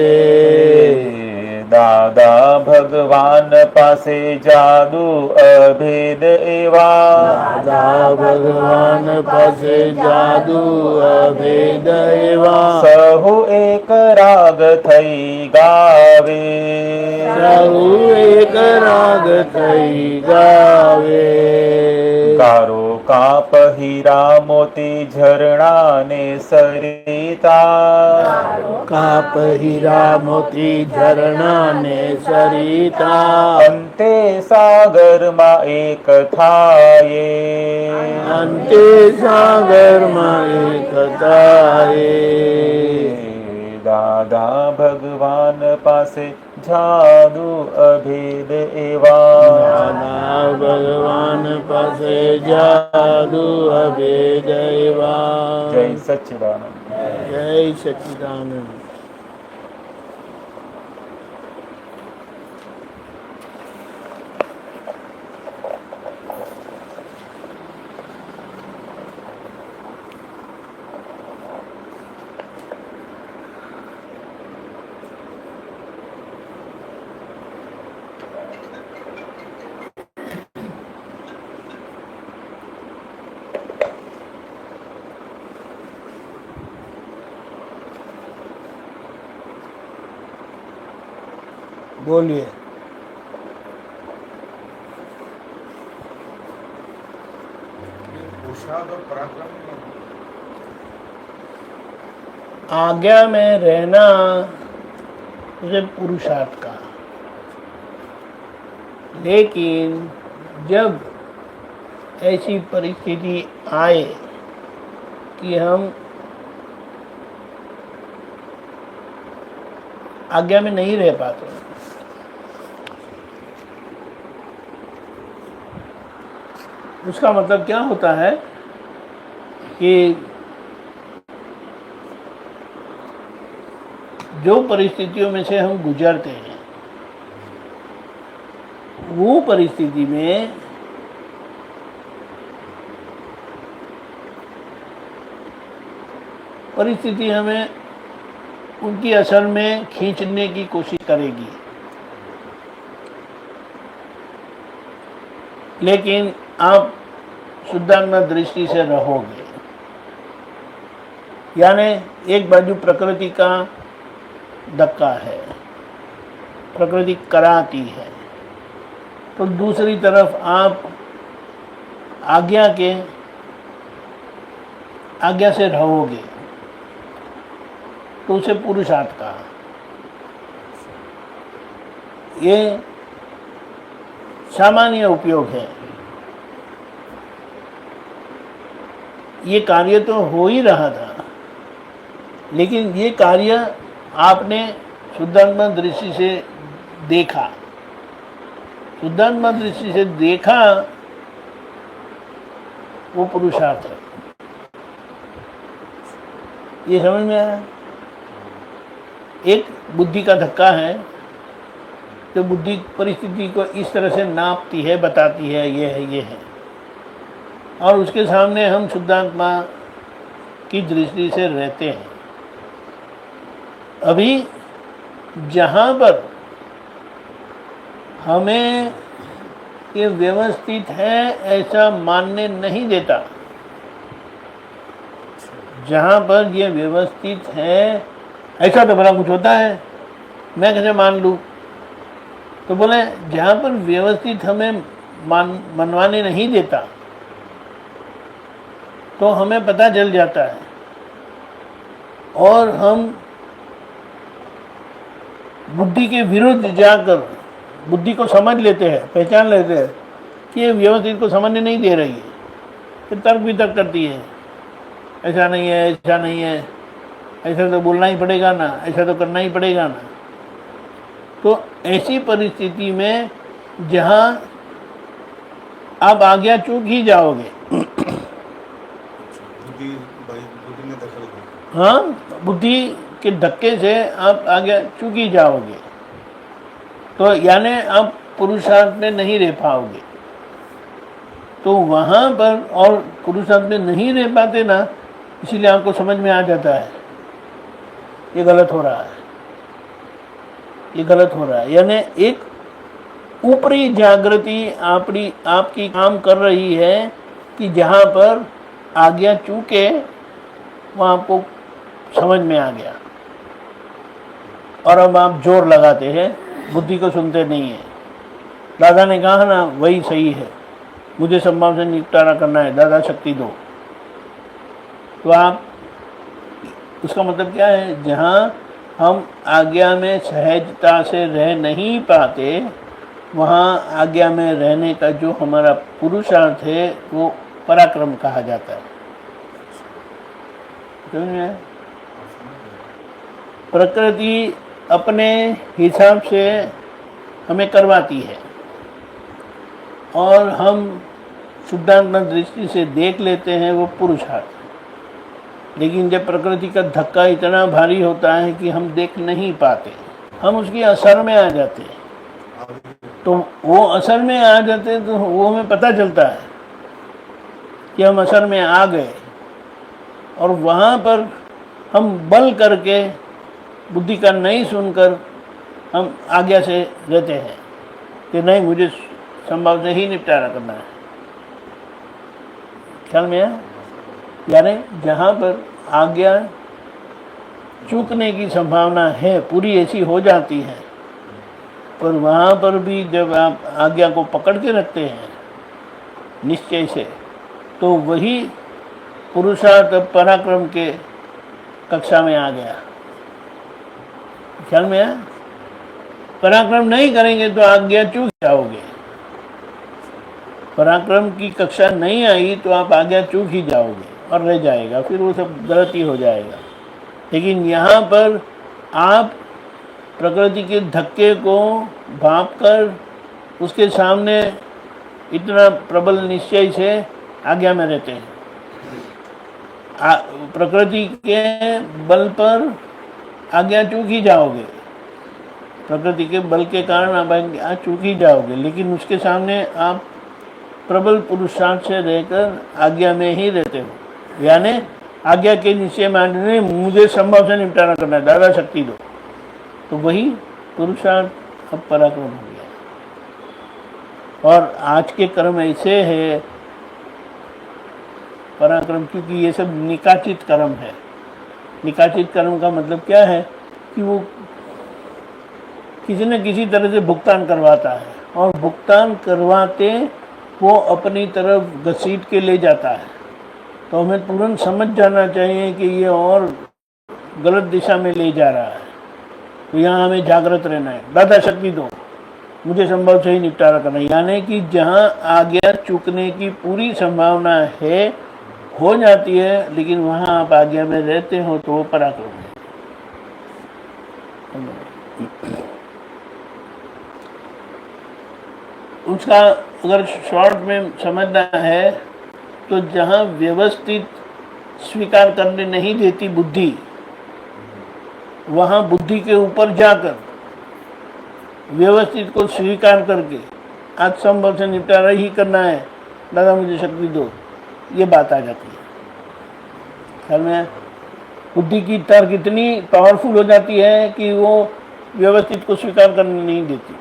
દાદા ભગવાન પાસે જાદુ અભેદ એવા દાદા ભગવાન પાસે જાદુ અભેદ એવા સહુ એક રાગ થઈ ગાવે સહુ એક રાગ થઈ ગાવે કારો કાપ હીરા મોતી ઝરણા ને સરિતા કાપ હીરા મોતી ઝરણા ને સરિતા અંતે સાગરમાં એક થાય અંતે સાગરમાં એક થાય દાદા ભગવાન પાસે જાદુ અભેદ એવા દાદા ભગવાન પાસે જાદુ અભેદ એવા જય સચ્ચિદાનંદ જય સચ્ચિદાનંદ बोलिए। पुरुषार्थ और पराक्रम आज्ञा में रहना उसे पुरुषार्थ का, लेकिन जब ऐसी परिस्थिति आए कि हम आज्ञा में नहीं रह पाते, उसका मतलब क्या होता है कि जो परिस्थितियों में से हम गुजरते हैं, वो परिस्थिति में परिस्थिति हमें उनकी असल में खींचने की कोशिश करेगी, लेकिन आप शुद्धात्मा दृष्टि से रहोगे। यानी एक बाजू प्रकृति का धक्का है, प्रकृति कराती है, तो दूसरी तरफ आप आज्ञा से रहोगे, तो उसे पुरुषार्थ कहा। ये सामान्य उपयोग है। ये कार्य तो हो ही रहा था, लेकिन ये कार्य आपने शुद्धात्मा दृष्टि से देखा, शुद्धात्मा दृष्टि से देखा, वो पुरुषार्थ है। ये समझ में आया? एक बुद्धि का धक्का है, तो बुद्धि परिस्थिति को इस तरह से नापती है, बताती है ये है, ये है, और उसके सामने हम शुद्धात्मा की दृष्टि से रहते हैं। अभी जहाँ पर हमें ये व्यवस्थित है ऐसा मानने नहीं देता, जहाँ पर ये व्यवस्थित है ऐसा तो बड़ा कुछ होता है, मैं कैसे मान लूँ? तो बोले जहाँ पर व्यवस्थित हमें मनवाने नहीं देता, तो हमें पता चल जाता है और हम बुद्धि के विरुद्ध जाकर बुद्धि को समझ लेते हैं, पहचान लेते हैं कि ये व्यवस्थित को समझने नहीं दे रही है, फिर तर्क वितर्क करती है, ऐसा नहीं है, ऐसा नहीं है, ऐसा तो बोलना ही पड़ेगा ना, ऐसा तो करना ही पड़ेगा ना। तो ऐसी परिस्थिति में जहाँ आप आज्ञा चूक ही जाओगे, बुद्धि में दखल दे। हाँ, बुद्धि के धक्के से आप आज्ञा चूक ही जाओगे, तो यानी आप पुरुषार्थ में नहीं रह पाओगे। तो वहाँ पर और पुरुषार्थ में नहीं रह पाते ना, इसीलिए आपको समझ में आ जाता है ये गलत हो रहा है, ये गलत हो रहा है। यानी एक ऊपरी जागृति आपकी काम कर रही है कि जहाँ पर आज्ञा चूके वहाँ आपको समझ में आ गया, और अब आप जोर लगाते हैं, बुद्धि को सुनते नहीं है। दादा ने कहा ना वही सही है, मुझे संभाव से निपटारा करना है, दादा शक्ति दो। तो आप उसका मतलब क्या है? जहाँ हम आज्ञा में सहजता से रह नहीं पाते, वहाँ आज्ञा में रहने का जो हमारा पुरुषार्थ है वो पराक्रम कहा जाता है। समझ में आया? प्रकृति अपने हिसाब से हमें करवाती है और हम शुद्धात्मा दृष्टि से देख लेते हैं, वो पुरुषार्थ। लेकिन जब प्रकृति का धक्का इतना भारी होता है कि हम देख नहीं पाते, हम उसकी असर में आ जाते हैं, तो वो असर में आ जाते हैं, तो वो हमें पता चलता है कि हम असर में आ गए, और वहाँ पर हम बल करके बुद्धि का नहीं सुनकर हम आज्ञा से रहते हैं कि नहीं, मुझे संभव से ही निपटारा करना है। ख्याल में आया? यानी जहाँ पर आज्ञा चूकने की संभावना है, पूरी ऐसी हो जाती है, पर वहाँ पर भी जब आप आज्ञा को पकड़ के रखते हैं निश्चय से, तो वही पुरुषार्थ पराक्रम के कक्षा में आ गया। ख्याल में आया? पराक्रम नहीं करेंगे तो आज्ञा चूक जाओगे। पराक्रम की कक्षा नहीं आई तो आप आज्ञा चूक ही जाओगे और रह जाएगा, फिर वो सब गलत ही हो जाएगा। लेकिन यहाँ पर आप प्रकृति के धक्के को भांप कर उसके सामने इतना प्रबल निश्चय से आज्ञा में रहते हैं। प्रकृति के बल पर आज्ञा चूक ही जाओगे, प्रकृति के बल के कारण आप आज्ञा चूक ही जाओगे, लेकिन उसके सामने आप प्रबल पुरुषार्थ से रहकर आज्ञा में ही रहते हो। यानी आज्ञा के निश्चय मानने मुझे संभव से निपटारा करना है, दादा शक्ति दो, तो वही पुरुषार्थ अब पराक्रम हो गया। और आज के कर्म ऐसे है पराक्रम, क्योंकि ये सब निकाचित कर्म है। निकाचित कर्म का मतलब क्या है कि वो किसी न किसी तरह से भुगतान करवाता है, और भुगतान करवाते वो अपनी तरफ घसीट के ले जाता है। तो हमें तुरंत समझ जाना चाहिए कि ये और गलत दिशा में ले जा रहा है, तो यहाँ हमें जागृत रहना है। दादा शक्ति दो, मुझे संभव से ही निपटारा करना है। यानी कि जहाँ आज्ञा चूकने की पूरी संभावना है हो जाती है, लेकिन वहाँ आप आज्ञा में रहते हो तो वो पराक्रम है। उसका अगर शॉर्ट में समझना है तो जहाँ व्यवस्थित स्वीकार करने नहीं देती बुद्धि, वहाँ बुद्धि के ऊपर जाकर व्यवस्थित को स्वीकार करके आज संभव से निपटारा ही करना है, दादा मुझे शक्ति दो, ये बात आ जाती है। ख्याल में बुद्धि की तर्क इतनी पावरफुल हो जाती है कि वो व्यवस्थित को स्वीकार करने नहीं देती।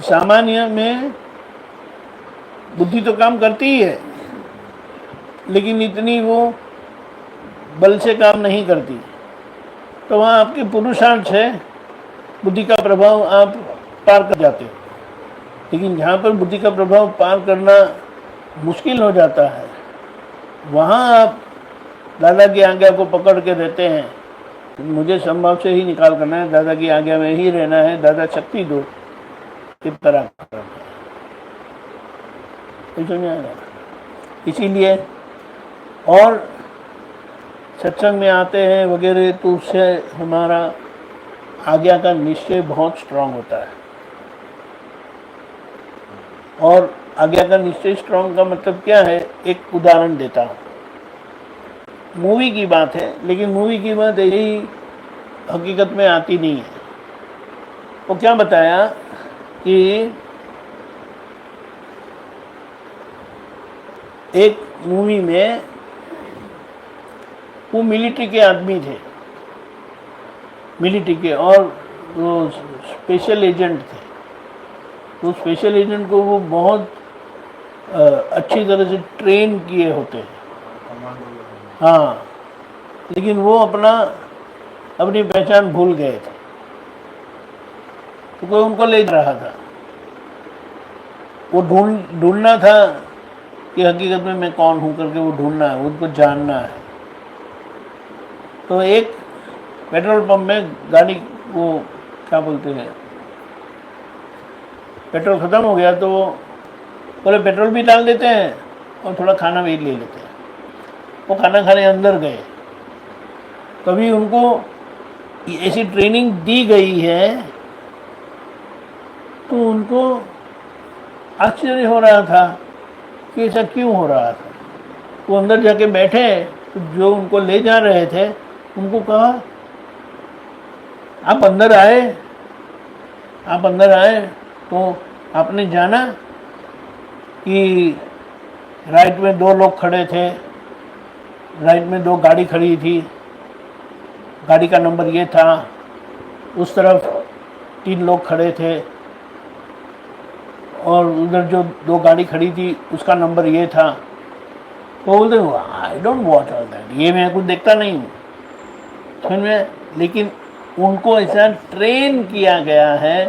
सामान्य में बुद्धि तो काम करती ही है, लेकिन इतनी वो बल से काम नहीं करती। तो वहाँ आपके पुरुषार्थ से बुद्धि का प्रभाव आप पार कर जाते हो। लेकिन जहाँ पर बुद्धि का प्रभाव पार करना मुश्किल हो जाता है, वहाँ आप दादा की आज्ञा को पकड़ के रहते हैं। मुझे संभव से ही निकाल करना है, दादा की आज्ञा में ही रहना है, दादा शक्ति दो, इस तरह इसीलिए और सत्संग में आते हैं वगैरह, तो उससे हमारा आज्ञा का निश्चय बहुत स्ट्रांग होता है। और आज्ञा का निश्चय स्ट्रांग का मतलब क्या है, एक उदाहरण देता हूँ। मूवी की बात है, लेकिन मूवी की बात यही हकीकत में आती नहीं है। वो क्या बताया कि एक मूवी में वो मिलिट्री के आदमी थे, मिलिट्री के, और वो स्पेशल एजेंट थे। तो स्पेशल एजेंट को वो बहुत अच्छी तरह से ट्रेन किए होते हैं। हाँ, लेकिन वो अपनी पहचान भूल गए थे, तो कोई उनको ले जा रहा था। वो ढूंढना था कि हकीकत में मैं कौन हूँ करके वो ढूंढना है, उनको जानना है। तो एक पेट्रोल पंप में गाड़ी, वो क्या बोलते हैं, पेट्रोल ख़त्म हो गया तो वो बोले पेट्रोल भी डाल देते हैं और थोड़ा खाना भी ले लेते हैं। वो खाना खाने अंदर गए, तभी उनको ऐसी ट्रेनिंग दी गई है, तो उनको आश्चर्य हो रहा था कि ऐसा क्यों हो रहा था। वो अंदर जाके बैठे, तो जो उनको ले जा रहे थे उनको कहा आप अंदर आए तो आपने जाना कि राइट में 2 लोग खड़े थे, राइट में 2 गाड़ी खड़ी थी, गाड़ी का नंबर ये था, उस तरफ 3 लोग खड़े थे, और उधर जो 2 गाड़ी खड़ी थी उसका नंबर ये था। तो बोलते I don't watch all that, ये मैं कुछ देखता नहीं हूँ। समझ में? लेकिन उनको ऐसा ट्रेन किया गया है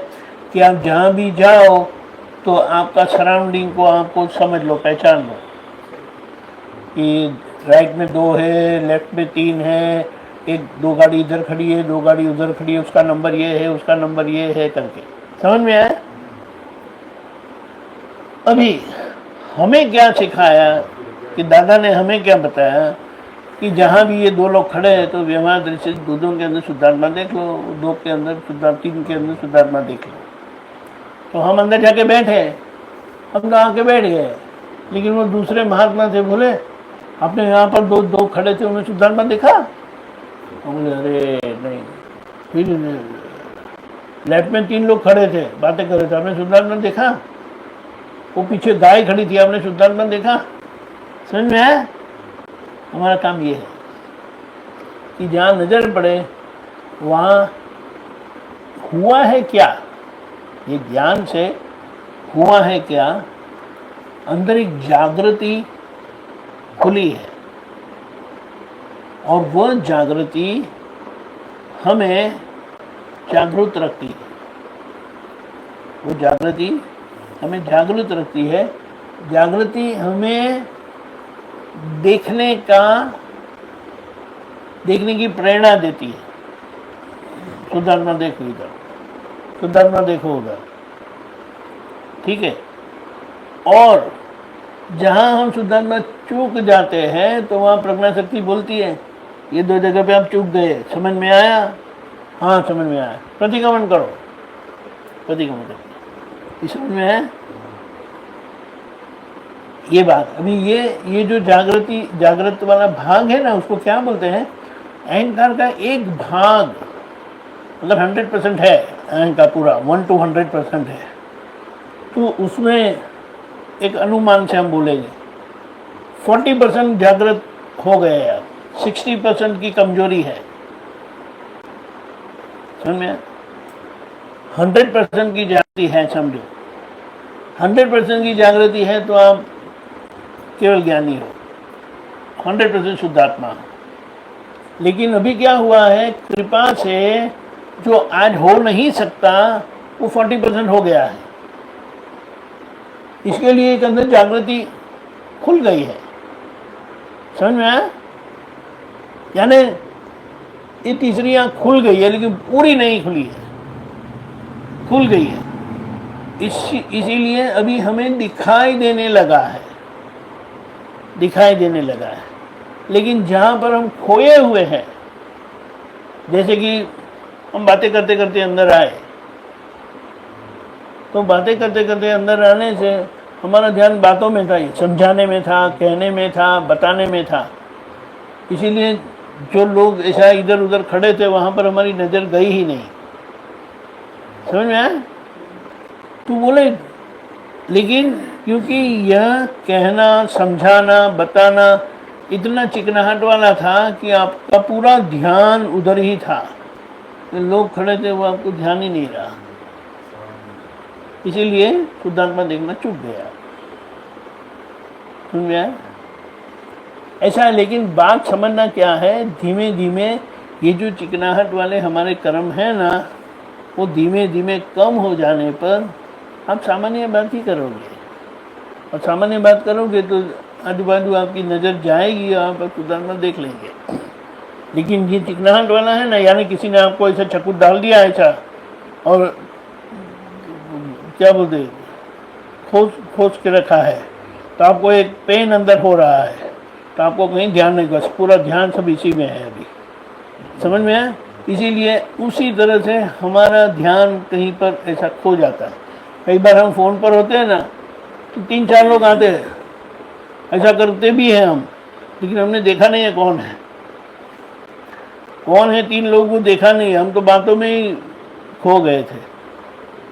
कि आप जहाँ भी जाओ तो आपका सराउंडिंग को आपको समझ लो, पहचान लो कि राइट में 2 है, लेफ्ट में 3 है, एक 2 गाड़ी इधर खड़ी है, 2 गाड़ी उधर खड़ी है, उसका नंबर ये है, उसका नंबर ये है करके। समझ में आया? अभी हमें क्या सिखाया कि दादा ने हमें क्या बताया कि जहाँ भी ये 2 लोग खड़े हैं तो व्यवहार दृष्टि से 2 के अंदर शुद्धात्मा देख लो, 2 के अंदर शुद्धात्मा, 3 के अंदर शुद्धात्मा देख लो। तो हम अंदर जाके बैठे, हम तो आके बैठ गए, लेकिन वो दूसरे महात्मा थे, बोले आपने यहाँ पर 2 खड़े थे, उन्हें शुद्धात्मा देखा? बोले अरे नहीं। फिर लेफ्ट में 3 लोग खड़े थे, बातें कर रहे थे, आपने शुद्धात्मा देखा? वो पीछे गाय खड़ी थी, आपने शुद्धात्मा देखा? समझ में आया? हमारा काम ये है कि जहाँ नजर पड़े वहाँ हुआ है क्या, ये ज्ञान से हुआ है क्या, अंदर एक जागृति खुली है और वह जागृति हमें जागृत रखती है। वो जागृति हमें जागृत रखती है। जागृति हमें देखने की प्रेरणा देती है। शुद्धात्मा देखो इधर, शुद्धात्मा देखो उधर, ठीक है। और जहाँ हम शुद्धात्मा चूक जाते हैं तो वहाँ प्रज्ञा शक्ति बोलती है ये 2 जगह पे आप चूक गए, समझ में आया? हाँ समझ में आया, प्रतिक्रमण करो, प्रतिक्रमण करो। समझ में आया ये बात? अभी ये जो जागृत वाला भाग है ना, उसको क्या बोलते हैं? अहंकार का एक भाग, मतलब 100% है अहंकार, पूरा 1 to 100% है। तो उसमें एक अनुमान से हम बोलेंगे 40% जागृत हो गए हैं, 60% की कमजोरी है। समझ में? 100% की जागृति है, समझो 100% की जागृति है तो आप केवल ज्ञानी हो, 100% शुद्धात्मा हो। लेकिन अभी क्या हुआ है, कृपा से जो आज हो नहीं सकता वो 40% हो गया है। इसके लिए एक अंदर जागृति खुल गई है। समझ में आया? यानी ये तीसरी आंख खुल गई है, लेकिन पूरी नहीं खुली है, खुल गई है। इसीलिए अभी हमें दिखाई देने लगा है, दिखाई देने लगा है। लेकिन जहाँ पर हम खोए हुए हैं, जैसे कि हम बातें करते करते अंदर आए, तो बातें करते करते अंदर आने से हमारा ध्यान बातों में था, समझाने में था, कहने में था, बताने में था। इसीलिए जो लोग ऐसा इधर उधर खड़े थे वहाँ पर हमारी नज़र गई ही नहीं। समझ में आया? तो बोले लेकिन क्योंकि यह कहना, समझाना, बताना इतना चिकनाहट वाला था कि आपका पूरा ध्यान उधर ही था। तो लोग खड़े थे वो आपको ध्यान ही नहीं रहा, इसीलिए शुद्धात्मा देखना चूक गया। सुन गया ऐसा है। लेकिन बात समझना क्या है, धीमे धीमे ये जो चिकनाहट वाले हमारे कर्म है ना, वो धीमे धीमे कम हो जाने पर आप सामान्य बात ही करोगे। और सामान्य बात करोगे तो आजू बाजू आपकी नज़र जाएगी, आप शुद्धात्मा देख लेंगे। लेकिन ये चिकनाहट वाला है ना, यानी किसी ने आपको ऐसा चक्कू डाल दिया ऐसा, और क्या बोलते खोस के रखा है, तो आपको एक पेन अंदर हो रहा है, तो आपको कहीं ध्यान नहीं, बस पूरा ध्यान सब इसी में है अभी। समझ में आया? इसीलिए उसी तरह से हमारा ध्यान कहीं पर ऐसा खो जाता है। कई बार हम फ़ोन पर होते हैं ना, तो 3-4 लोग आते हैं, ऐसा करते भी हैं हम, लेकिन हमने देखा नहीं है कौन है, कौन है। 3 लोगों को देखा नहीं, हम तो बातों में ही खो गए थे।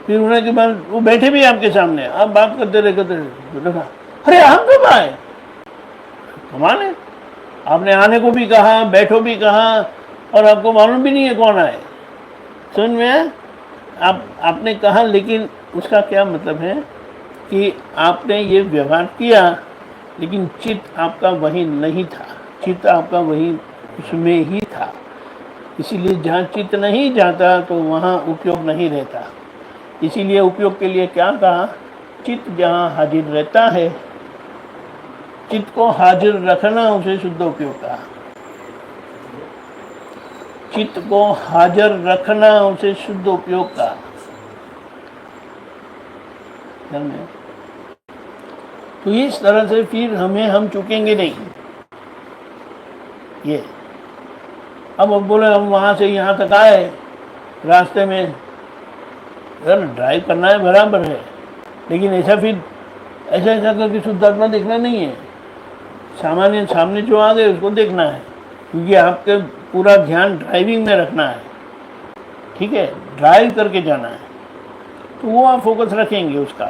फिर उन्होंने के बाद वो बैठे भी आपके सामने, आप बात करते रहे, देखा अरे हम कब आए, कमाल है, आपने आने को भी कहा, बैठो भी कहा, और आपको मालूम भी नहीं है कौन आए। समझ में आया? आपने कहा, लेकिन उसका क्या मतलब है कि आपने ये व्यवहार किया, लेकिन चित्त आपका वही नहीं था, चित्त आपका वही उसमें ही था। इसीलिए जहाँ चित्त नहीं जाता तो वहाँ उपयोग नहीं रहता। इसीलिए उपयोग के लिए क्या कहा, चित्त जहाँ हाजिर रहता है, चित्त को हाजिर रखना उसे शुद्ध उपयोग कहा। चित्त को हाजिर रखना उसे शुद्ध उपयोग कहा। तो इस तरह से फिर हम चूकेंगे नहीं। ये अब बोले हम वहाँ से यहाँ तक आए, रास्ते में ड्राइव करना है बराबर है, लेकिन ऐसा करके शुद्धात्मा देखना नहीं है। सामान्य सामने जो आ गए उसको देखना है, क्योंकि आपके पूरा ध्यान ड्राइविंग में रखना है। ठीक है, ड्राइव करके जाना है तो वो आप फोकस रखेंगे उसका,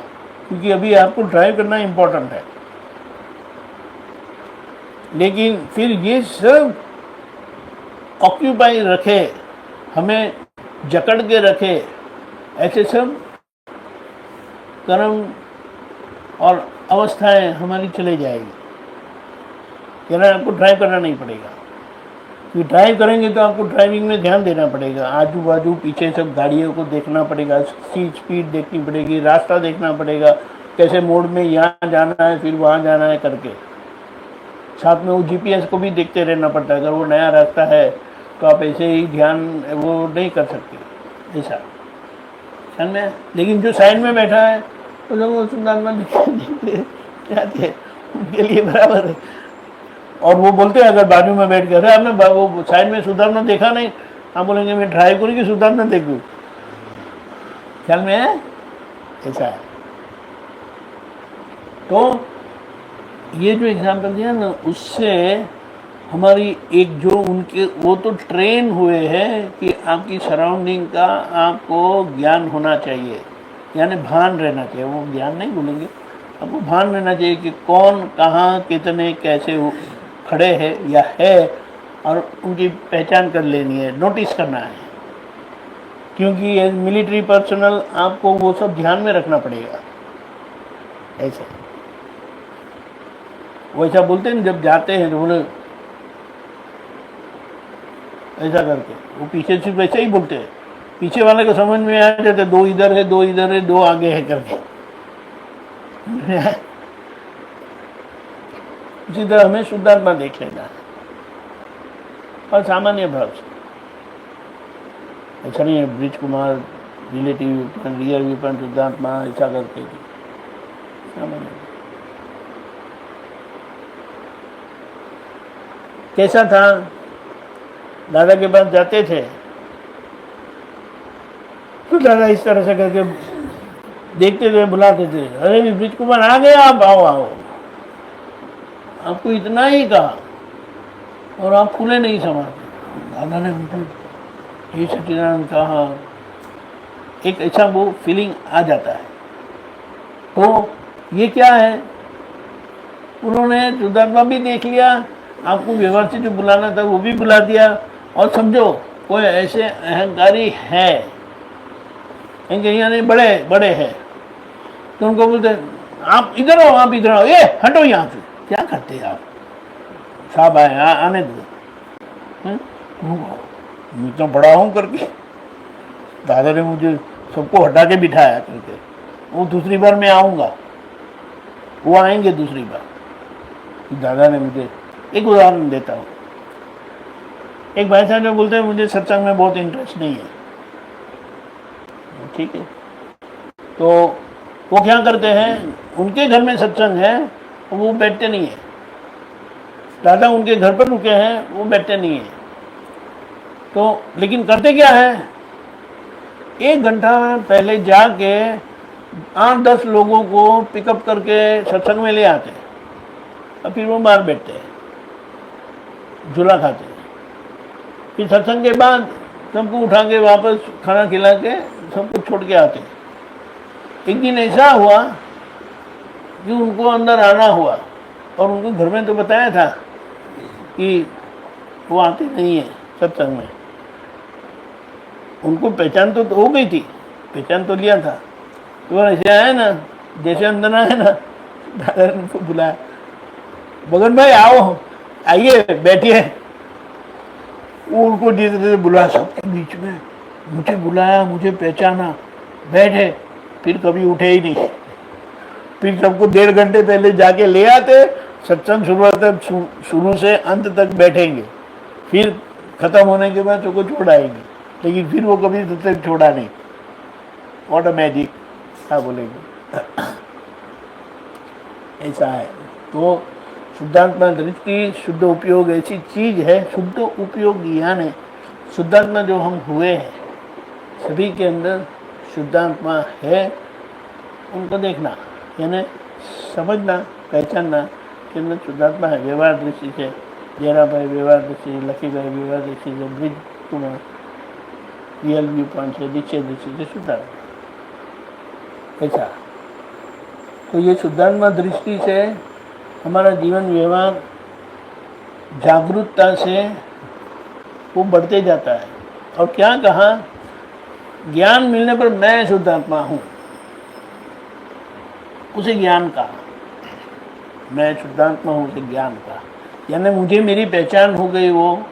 क्योंकि अभी आपको ड्राइव करना इम्पोर्टेंट है। लेकिन फिर ये सब ऑक्यूपाई रखे, हमें जकड़ के रखे, ऐसे सब कर्म और अवस्थाएं हमारी चले जाएगी। यानी आपको ड्राइव करना नहीं पड़ेगा, क्योंकि ड्राइव करेंगे तो आपको ड्राइविंग में ध्यान देना पड़ेगा। आजू बाजू पीछे सब गाड़ियों को देखना पड़ेगा, स्पीड देखनी पड़ेगी, रास्ता देखना पड़ेगा, कैसे मोड़ में यहाँ जाना है फिर वहाँ जाना है करके। साथ में वो जीपीएस को भी देखते रहना पड़ता है। अगर वो नया रास्ता है तो आप ऐसे ही ध्यान वो नहीं कर सकते ऐसा ध्यान में। लेकिन जो साइड में बैठा है तो जब वो शुद्धात्मा जाते उनके लिए बराबर है। और वो बोलते हैं अगर बाजू में बैठ कर, आपने वो साइड में शुद्धात्मा देखा नहीं, आप बोलेंगे मैं ड्राइव करूँ कि शुद्धात्मा देखूँ, ख्याल में है ऐसा है। तो ये जो एग्जाम्पल दिया ना, उससे हमारी एक जो उनके वो तो ट्रेन हुए हैं कि आपकी सराउंडिंग का आपको ज्ञान होना चाहिए, यानी भान रहना चाहिए। वो ज्ञान नहीं बोलेंगे, आपको भान रहना चाहिए कि कौन कहाँ कितने कैसे खड़े हैं या है, और उनकी पहचान कर लेनी है, नोटिस करना है। क्योंकि एज मिलिट्री पर्सनल आपको वो सब ध्यान में रखना पड़ेगा। ऐसे वैसा बोलते हैं जब जाते हैं तो बोले ऐसा करके, वो पीछे से वैसे ही बोलते हैं, पीछे वाले को समझ में आ जाते, दो इधर है दो इधर है दो आगे है करके। इसी तरह हमें शुद्धात्मा देख लेना है और सामान्य भाव से। ऐसा नहीं है bridge Kumar relative weapon real weapon शुद्धात्मा ऐसा करके, सामान्य। कैसा था, दादा के पास जाते थे तो दादा इस तरह से करके देखते थे, बुलाते थे, अरे ब्रिज कुमार आ गए, आप आओ आओ। आपको इतना ही कहा और आप खुले नहीं समाते। दादा ने ये सच्चिदानंद कहा, एक ऐसा वो फीलिंग आ जाता है। तो ये क्या है, उन्होंने शुद्धात्मा भी देख लिया, आपको व्यवहार से जो बुलाना था वो भी बुला दिया। और समझो कोई ऐसे अहंकारी है, यानी बड़े बड़े हैं, तो उनको बोलते आप इधर आओ, आप इधर आओ, ये हटो यहाँ से। क्या करते हैं आप, साहब आए आने दो, मैं तो बड़ा हूँ करके। दादा ने मुझे सबको हटा के बिठाया करके, वो दूसरी बार मैं आऊँगा, वो आएंगे दूसरी बार। दादा ने मुझे एक उदाहरण देता हूँ। एक भाई साहब जो बोलते हैं मुझे सत्संग में बहुत इंटरेस्ट नहीं है, ठीक है, तो वो क्या करते हैं, उनके घर में सत्संग है वो बैठते नहीं है। दादा उनके घर पर रुके हैं, वो बैठते नहीं है। तो लेकिन करते क्या है, 1 घंटा पहले जाके 8-10 लोगों को पिकअप करके सत्संग में ले आते हैं और फिर वो बाहर बैठते हैं, झूला खाते हैं। फिर सत्संग के बाद सबको उठा के वापस खाना खिला के सबको छोड़ के आते हैं। एक दिन ऐसा हुआ कि उनको अंदर आना हुआ, और उनको घर में तो बताया था कि वो आते नहीं है सत्संग में। उनको पहचान तो हो गई थी, पहचान तो लिया था। तो ऐसे आया ना, जैसे अंदर आए ना, दादा ने उनको बुलाया, भगत भाई आओ, आइए बैठिए। वो उनको जिस तरह से बुला, सबके बीच में मुझे बुलाया, मुझे पहचाना, बैठे, फिर कभी उठे ही नहीं। फिर सबको 1.5 घंटे पहले जाके ले आते, सत्संग शुरू से अंत तक बैठेंगे, फिर खत्म होने के बाद सबको छोड़ाएंगे, लेकिन फिर वो कभी सत्संग छोड़ा नहीं, ऑटोमेटिक क्या बोलेंगे। ऐसा है। तो शुद्धात्मा दृष्टि, शुद्ध उपयोग ऐसी चीज है, शुद्ध उपयोग ज्ञान है। शुद्धात्मा जो हम हुए हैं, सभी के अंदर शुद्धात्मा है, उनको देखना, यानी समझना, पहचानना कि अंदर शुद्धात्मा है। व्यवहार दृष्टि से जयरा भाई व्यवहार दृष्टि से, लकी भाई व्यवहार दृष्टि से, bridge Kumar real view point से, निश्चय दृष्टि से शुद्धात्मा ऐसा। तो ये शुद्धात्मा दृष्टि से हमारा जीवन व्यवहार जागरूकता से वो बढ़ते जाता है। और क्या कहा, ज्ञान मिलने पर मैं शुद्धात्मा हूँ, उसे ज्ञान कहा। मैं शुद्धात्मा हूँ उसे ज्ञान कहा, यानी मुझे मेरी पहचान हो गई, वो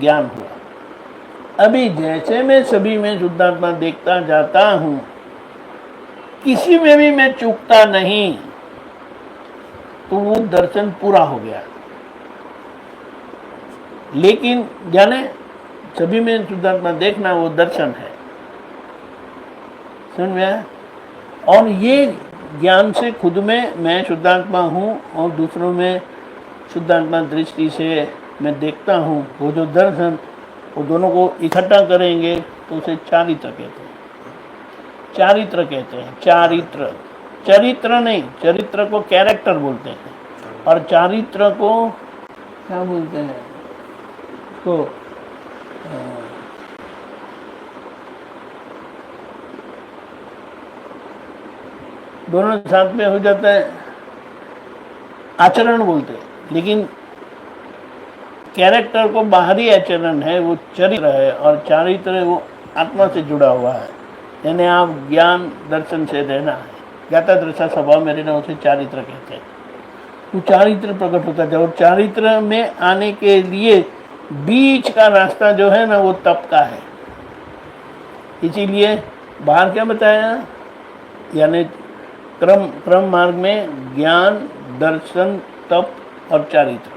ज्ञान हुआ। अभी जैसे मैं सभी में शुद्धात्मा देखता जाता हूँ, किसी में भी मैं चूकता नहीं, तो वो दर्शन पूरा हो गया। लेकिन जाने सभी में शुद्धात्मा देखना वो दर्शन है, समझ में आया? और ये ज्ञान से खुद में मैं शुद्धात्मा हूँ और दूसरों में शुद्धात्मा दृष्टि से मैं देखता हूँ, वो जो दर्शन, वो दोनों को इकट्ठा करेंगे तो उसे चारित्र कहते हैं। चारित्र कहते हैं, चारित्र, चरित्र नहीं, चरित्र को कैरेक्टर बोलते हैं, और चारित्र को क्या बोलते हैं, तो दोनों साथ में हो जाता है, आचरण बोलते हैं। लेकिन कैरेक्टर को बाहरी आचरण है, वो चरित्र है, और चारित्र वो आत्मा से जुड़ा हुआ है, यानी आप ज्ञान दर्शन से रहना है, ज्ञाता दृष्टा स्वभाव में रहना, उसे चारित्र कहते हैं। तो चारित्र प्रकट होता है, और चारित्र में आने के लिए बीच का रास्ता जो है ना, वो तप का है। इसीलिए बाहर क्या बताया, यानी क्रम मार्ग में ज्ञान, दर्शन, तप और चारित्र।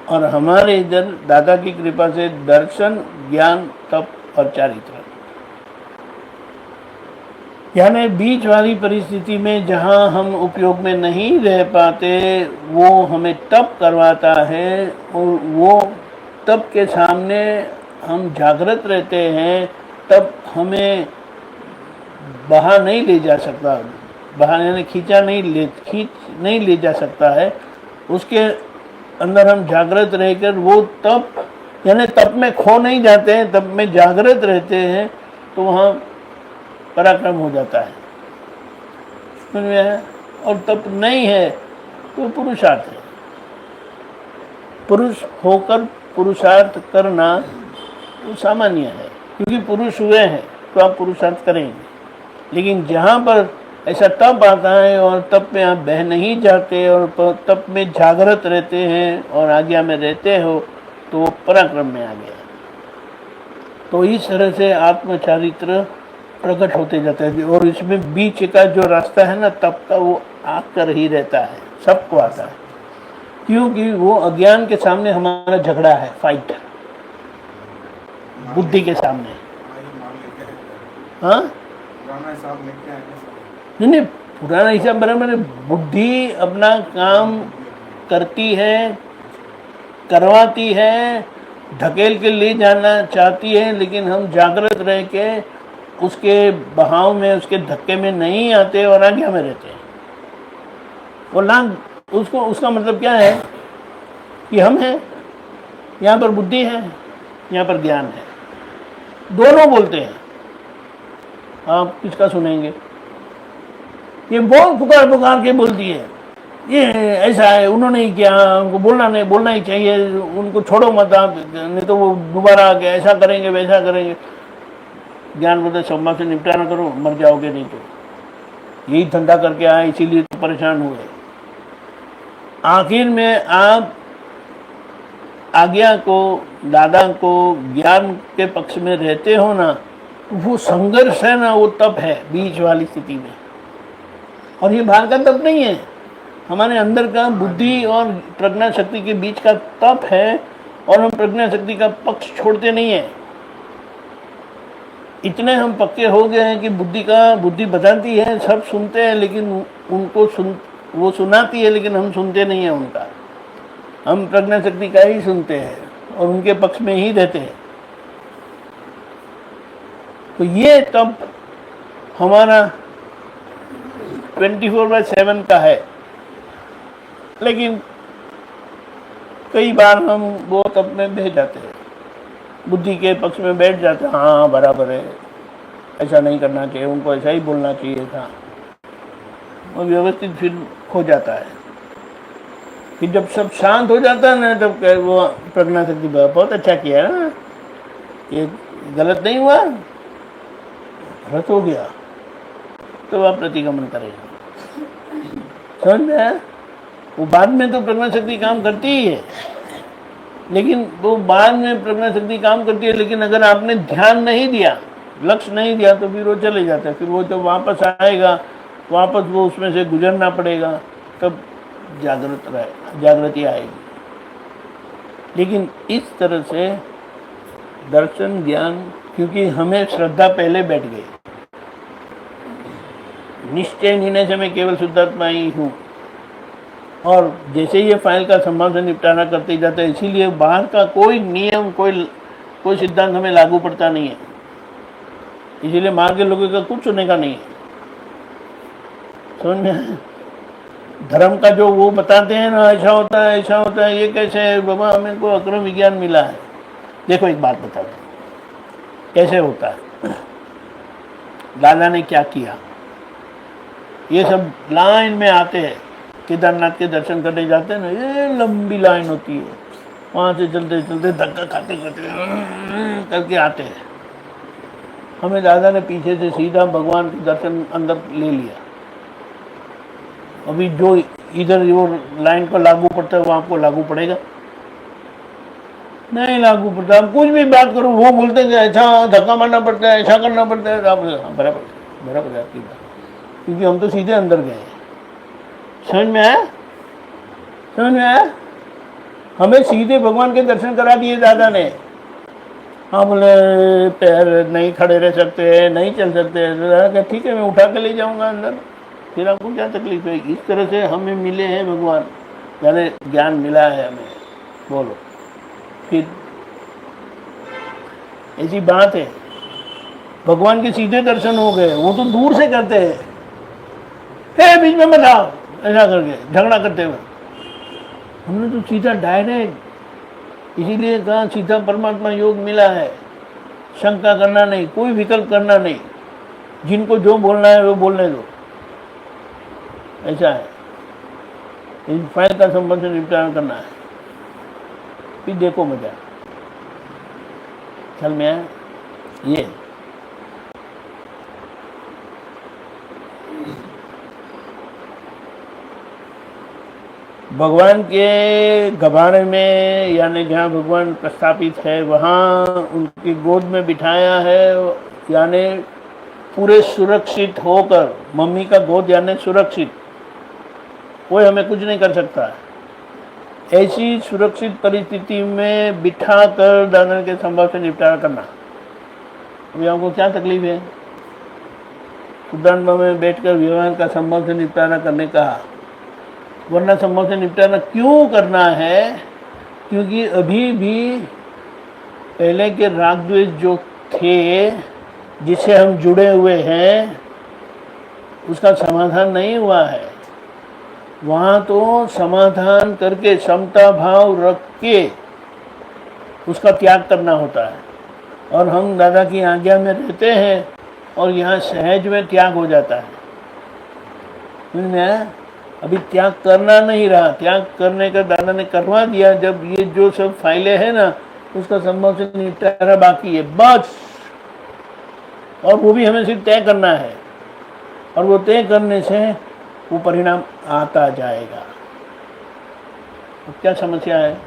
और हमारे इधर दादा की कृपा से दर्शन, ज्ञान, तप और चारित्र, यानी बीच वाली परिस्थिति में जहाँ हम उपयोग में नहीं रह पाते, वो हमें तप करवाता है, और वो तप के सामने हम जागृत रहते हैं, तब हमें बहा नहीं ले जा सकता, बहा यानी खींच नहीं ले जा सकता है। उसके अंदर हम जागृत रहकर वो तप, यानी तप में खो नहीं जाते हैं, तप में जागृत रहते हैं, तो वहाँ पराक्रम हो जाता है, समझ में है? और तप नहीं है तो पुरुषार्थ है। पुरुष होकर पुरुषार्थ करना तो सामान्य है, क्योंकि पुरुष हुए हैं तो आप पुरुषार्थ करेंगे। लेकिन जहाँ पर ऐसा तप आता है और तप में आप बह नहीं जाते और तप में जागृत रहते हैं और आज्ञा में रहते हो, तो पराक्रम में आ गया। तो इस तरह से आत्मचारित्र प्रकट होते जाता है। और इसमें बीच का जो रास्ता है ना तप का, वो आकर ही रहता है, सबको आता है, क्योंकि वो अज्ञान के सामने हमारा झगड़ा है, फाइट, बुद्धि के सामने। हाँ नहीं, पुराना हिसाब बराबर है। बुद्धि अपना काम करती है, करवाती है, ढकेल के ले जाना चाहती है, लेकिन हम जागृत रह के उसके बहाव में, उसके धक्के में नहीं आते और आज्ञा में रहते हैं। वो लांग उसको, उसका मतलब क्या है कि हम हैं, यहाँ पर बुद्धि है, यहाँ पर ज्ञान है, दोनों बोलते हैं। आप किसका सुनेंगे? ये बहुत पुकार के बोलती है, ये ऐसा है, उन्होंने ही किया, उनको बोलना ही चाहिए, उनको छोड़ो मत आप, नहीं तो वो दोबारा आके ऐसा करेंगे वैसा करेंगे। ज्ञान बोलते सम्मा से निपटारा करो, मर जाओगे नहीं तो। यही धंधा करके आए, इसीलिए तो परेशान हुए। आखिर में आप आज्ञा को, दादा को ज्ञान के पक्ष में रहते हो ना, वो संघर्ष है ना, वो तप है बीच वाली स्थिति में। और ये बाहर का तप नहीं है, हमारे अंदर का बुद्धि और प्रज्ञा शक्ति के बीच का तप है। और हम प्रज्ञा शक्ति का पक्ष छोड़ते नहीं है। इतने हम पक्के हो गए हैं कि बुद्धि बताती है, सब सुनते हैं, लेकिन वो सुनाती है, लेकिन हम सुनते नहीं हैं उनका। हम प्रज्ञा शक्ति का ही सुनते हैं और उनके पक्ष में ही रहते हैं। तो ये तब हमारा 24/7 का है। लेकिन कई बार हम वो तब में बैठ जाते हैं, बुद्धि के पक्ष में बैठ जाते हैं। हाँ बराबर है, ऐसा नहीं करना चाहिए, उनको ऐसा ही बोलना चाहिए था। और व्यवस्थित फिर हो जाता है। फिर जब सब शांत हो जाता है ना, तब वो प्रज्ञा शक्ति बहुत अच्छा किया ना, ये गलत नहीं हुआ, गलत हो गया, तो आप प्रतिगमन करेगा। समझ में आया? वो बाद में तो प्रज्ञा शक्ति काम करती ही है, लेकिन वो बाद में प्रज्ञा शक्ति काम करती है, लेकिन अगर आपने ध्यान नहीं दिया, लक्ष्य नहीं दिया, तो फिर वो चले जाता है। फिर वो जब वापस आएगा, वापस वो उसमें से गुजरना पड़ेगा, तब जागृति आएगी। लेकिन इस तरह से दर्शन ज्ञान, क्योंकि हमें श्रद्धा पहले बैठ गई, निश्चय निर्णय से मैं केवल शुद्धात्मा ही हूँ, और जैसे ये फाइल का संभाव से निपटारा करते जाते हैं, इसीलिए बाहर का कोई नियम, कोई सिद्धांत हमें लागू पड़ता नहीं है। इसीलिए बाहर के लोगों का कुछ सुनने का नहीं है। समझ में? धर्म का जो वो बताते हैं ना, ऐसा होता है, ऐसा होता है, ये कैसे है बाबा, हमें को अक्रम विज्ञान मिला है। देखो एक बात बता दो, कैसे होता है। दादा ने क्या किया, ये सब लाइन में आते हैं, केदारनाथ के दर्शन करने जाते हैं ना, ये लंबी लाइन होती है, वहाँ से चलते चलते धक्का खाते खाते करके आते हैं। हमें दादा ने पीछे से सीधा भगवान के दर्शन अंदर ले लिया। अभी जो इधर वो लाइन को लागू पड़ता है, वो आपको लागू पड़ेगा नहीं लागू पड़ता। आप कुछ भी बात करो, वो बोलते हैं कि ऐसा धक्का मारना पड़ता है, ऐसा करना पड़ता है। आप बराबर आपकी बात, क्योंकि हम तो सीधे अंदर गए। समझ में आया? समझ में आया? हमें सीधे भगवान के दर्शन करा दिए दादा ने। हाँ बोले पैर नहीं खड़े रह सकते, नहीं चल सकते, दादा ठीक है मैं उठा के ले जाऊंगा अंदर, फिर आपको क्या तकलीफ है। इस तरह से हमें मिले हैं भगवान, यानी ज्ञान मिला है हमें। बोलो फिर ऐसी बात है, भगवान के सीधे दर्शन हो गए। वो तो दूर से करते हैं, बीच में मत आओ ऐसा करके झगड़ा करते हुए। हमने तो सीधा डायरेक्ट, इसीलिए कहा सीधा परमात्मा योग मिला है। शंका करना नहीं, कोई विकल्प करना नहीं, जिनको जो बोलना है वो बोलने दो, ऐसा है। इन फाइल का संबंध से निपटारा करना है, फिर देखो मजा। चल में आया ये भगवान के गबारे में, यानी जहाँ भगवान प्रस्थापित है वहाँ उनकी गोद में बिठाया है, यानी पूरे सुरक्षित होकर। मम्मी का गोद यानी सुरक्षित, कोई हमें कुछ नहीं कर सकता। ऐसी सुरक्षित परिस्थिति में बिठा कर दादा के संभव से निपटारा करना। अभी आपको क्या तकलीफ है? शुद्धात्मा में बैठकर व्यवहार का संभव से निपटारा करने का, वरना संभव से निपटारा क्यों करना है? क्योंकि अभी भी पहले के राग द्वेष जो थे, जिससे हम जुड़े हुए हैं, उसका समाधान नहीं हुआ है। वहाँ तो समाधान करके समता भाव रख के उसका त्याग करना होता है। और हम दादा की आज्ञा में रहते हैं और यहाँ सहज में त्याग हो जाता है। समझ में आया? अभी त्याग करना नहीं रहा, त्याग करने का दादा ने करवा दिया। जब ये जो सब फाइलें हैं ना, उसका संभव से निपटारा बाकी है बस। और वो भी हमें सिर्फ तय करना है, और वो तय करने से वो परिणाम आता जाएगा। अब क्या समस्या है?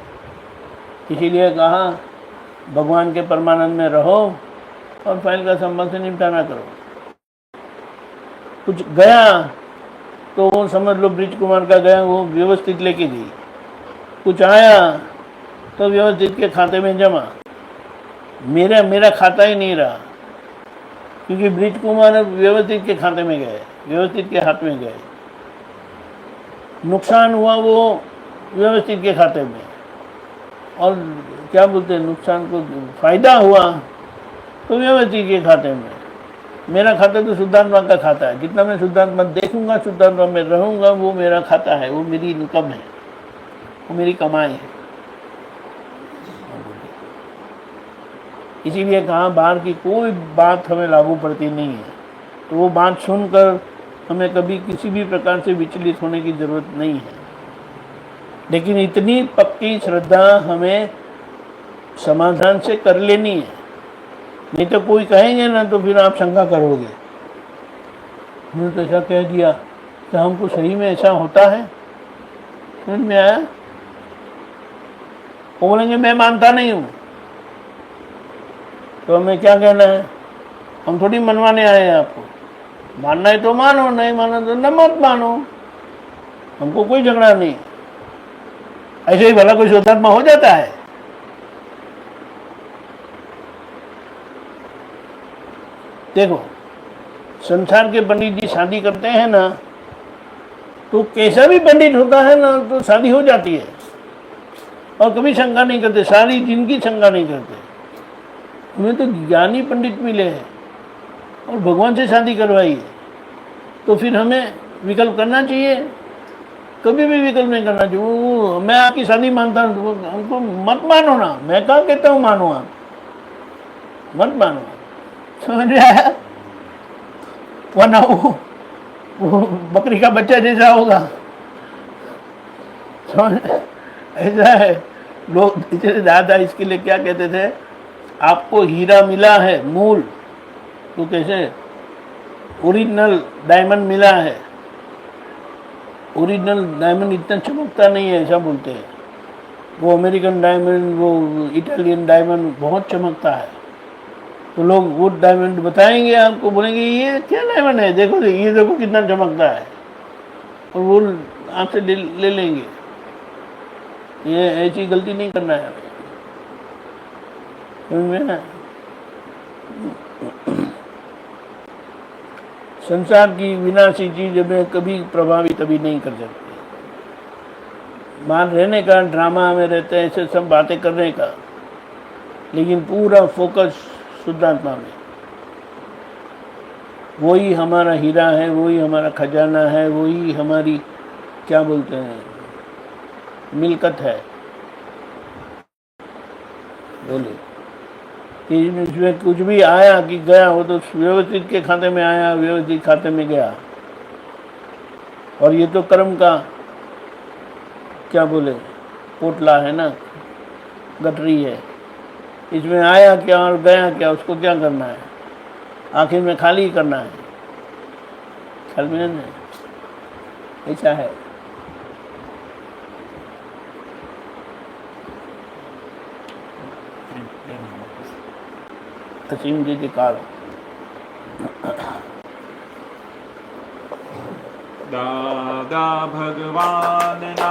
इसीलिए कहा भगवान के परमानंद में रहो और फाइल का संबंध से निपटाना करो। कुछ गया तो वो समझ लो ब्रिज कुमार का गया, वो व्यवस्थित लेके गई। कुछ आया तो व्यवस्थित के खाते में जमा। मेरा खाता ही नहीं रहा, क्योंकि ब्रिज कुमार व्यवस्थित के खाते में गए, व्यवस्थित के हाथ में गए। नुकसान हुआ वो व्यवस्थित के खाते में, और क्या बोलते हैं नुकसान को, फायदा हुआ तो व्यवस्थित के खाते में। मेरा खाता तो शुद्धात्मा का खाता है। जितना मैं शुद्धात्मा देखूंगा, शुद्धात्मा में रहूंगा, वो मेरा खाता है, वो मेरी इनकम है, वो मेरी कमाई है। इसीलिए कहा बाहर की कोई बात हमें लागू पड़ती नहीं है, तो वो बात सुनकर हमें कभी किसी भी प्रकार से विचलित होने की जरूरत नहीं है। लेकिन इतनी पक्की श्रद्धा हमें समाधान से कर लेनी है, नहीं तो कोई कहेंगे ना तो फिर आप शंका करोगे, हमने तो ऐसा कह दिया, तो हमको सही में ऐसा होता है? समझ में आया? वो बोलेंगे मैं मानता नहीं हूँ, तो हमें क्या कहना है? हम थोड़ी मनवाने आए हैं आपको। मानना है तो मानो, नहीं मानो तो न मत मानो, हमको कोई झगड़ा नहीं। ऐसे ही भला कोई शुद्धात्मा हो जाता है? देखो, संसार के पंडित जी शादी करते हैं ना, तो कैसा भी पंडित होता है ना, तो शादी हो जाती है और कभी शंका नहीं करते, सारी जिंदगी शंका नहीं करते। उन्हें तो ज्ञानी पंडित मिले हैं और भगवान से शादी करवाई है, तो फिर हमें विकल्प करना चाहिए? कभी भी विकल्प नहीं करना चाहिए। मैं आपकी शादी मानता हूँ, तो हमको मत मानो ना। मैं कहाँ कहता हूँ मानो, आप मत मानो। समझ में आया? वरना वो बकरी का बच्चा जैसा होगा। समझ, ऐसा है। लोग दादा इसके लिए क्या कहते थे, आपको हीरा मिला है मूल, तो कैसे ओरिजिनल डायमंड मिला है। ओरिजिनल डायमंड इतना चमकता नहीं है, ऐसा बोलते हैं। वो अमेरिकन डायमंड, वो इटालियन डायमंड बहुत चमकता है। तो लोग वो डायमंड बताएंगे आपको, बोलेंगे ये क्या डायमंड है, देखो ये देखो कितना चमकता है, और वो आपसे ले लेंगे। ये ऐसी गलती नहीं करना है हमें। समझ में? संसार की विनाशी चीज हमें कभी प्रभावित अभी नहीं कर सकती। बाहर रहने का, ड्रामा में रहते हैं, ऐसे सब बातें करने का, लेकिन पूरा फोकस शुद्धात्मा में। वही हमारा हीरा है, वही हमारा खजाना है, वही हमारी क्या बोलते हैं मिल्कत है। बोलिए, इसमें कुछ भी आया कि गया, वो तो व्यवस्थित के खाते में आया, व्यवस्थित खाते में गया। और ये तो कर्म का क्या बोले पोटला है ना, गठरी है। इसमें आया क्या और गया क्या, उसको क्या करना है? आखिर में खाली करना है। ख्याल में नहीं, ऐसा है। असीम जी के काल दादा भगवान ना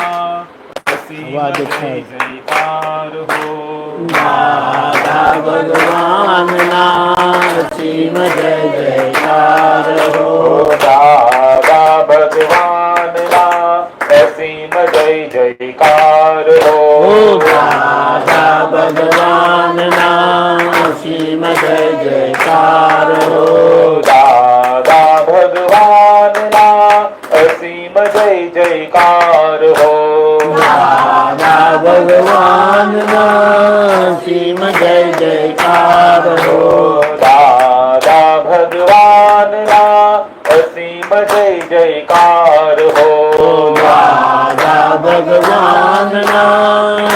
असीम जय जयकार हो। दादा भगवान ना असीम जय जयकार हो। दादा भगवान ना असीम जय जयकार हो। दादा भगवान ना असीम जय जयकार हो। दादा भगवान ना असीम जय जयकार हो। दादा भगवान ना असीम जय जयकार हो। दादा भगवान ना असीम जय जयकार हो। दादा भगवान ना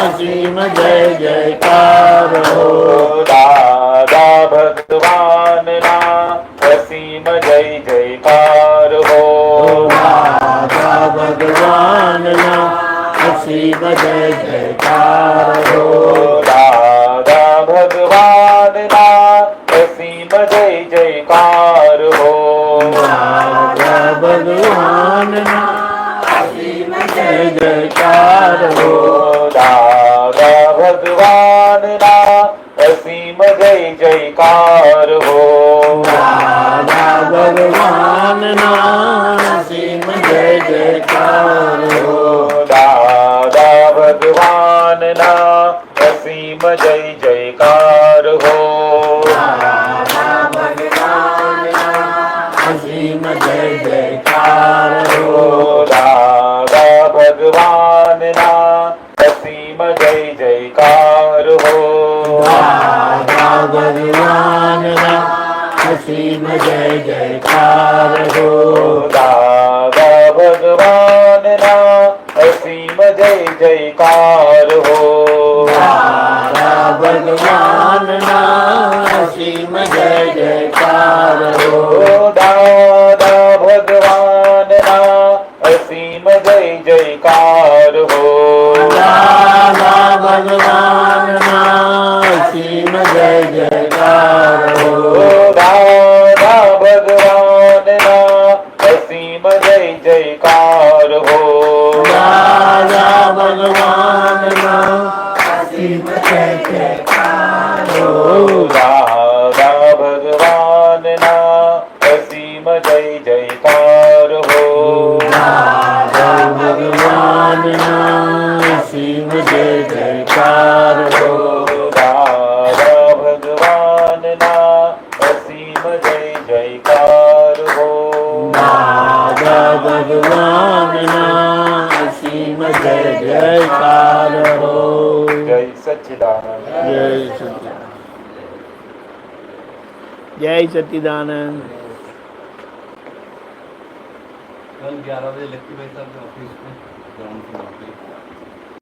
असीम जय जयकार हो। दादा भगवान ना असीम जय जयकार हो। दादा भगवान ना असीम जय जयकार हो। हो દાદા ભગવાનના અસીમ જય જયકાર હો દાદા ભગવાનના અસીમ જય જયકાર હો દાદા ભગવાનના અસીમ જય જયકાર હો અસીમ જય જયકાર હો દાદા ભગવાનના અસીમ જય જયકાર હો દાદા ભગવાનના અસીમ જય જયકાર હો દાદા ભગવાનના અસીમ જય જયકાર હો દાદા ભગવાનના અસીમ જય જયકાર હો દાદા ભગવાનના અસીમ જય જયકાર હો દાદા ભગવાનના અસીમ જય જયકાર હો દાદા ભગવાનના અસીમ જય જયકાર હો દાદા ભગવાનના અસીમ જય જયકાર હો દાદા ભગવાનના અસીમ જય જયકાર હો દાદા ભગવાનના અસીમ જય જયકાર હો દાદા ભગવાનના અસીમ જય જયકાર હો દાદા ભગવાનના અસીમ જય જયકાર હો જય સચ્ચિદાનંદ જય સચિદાનંદ જય સચિદાનંદ कल 11 बजे लक्की भाई साहब के ऑफिस में ग्राउंड फ्लोर पे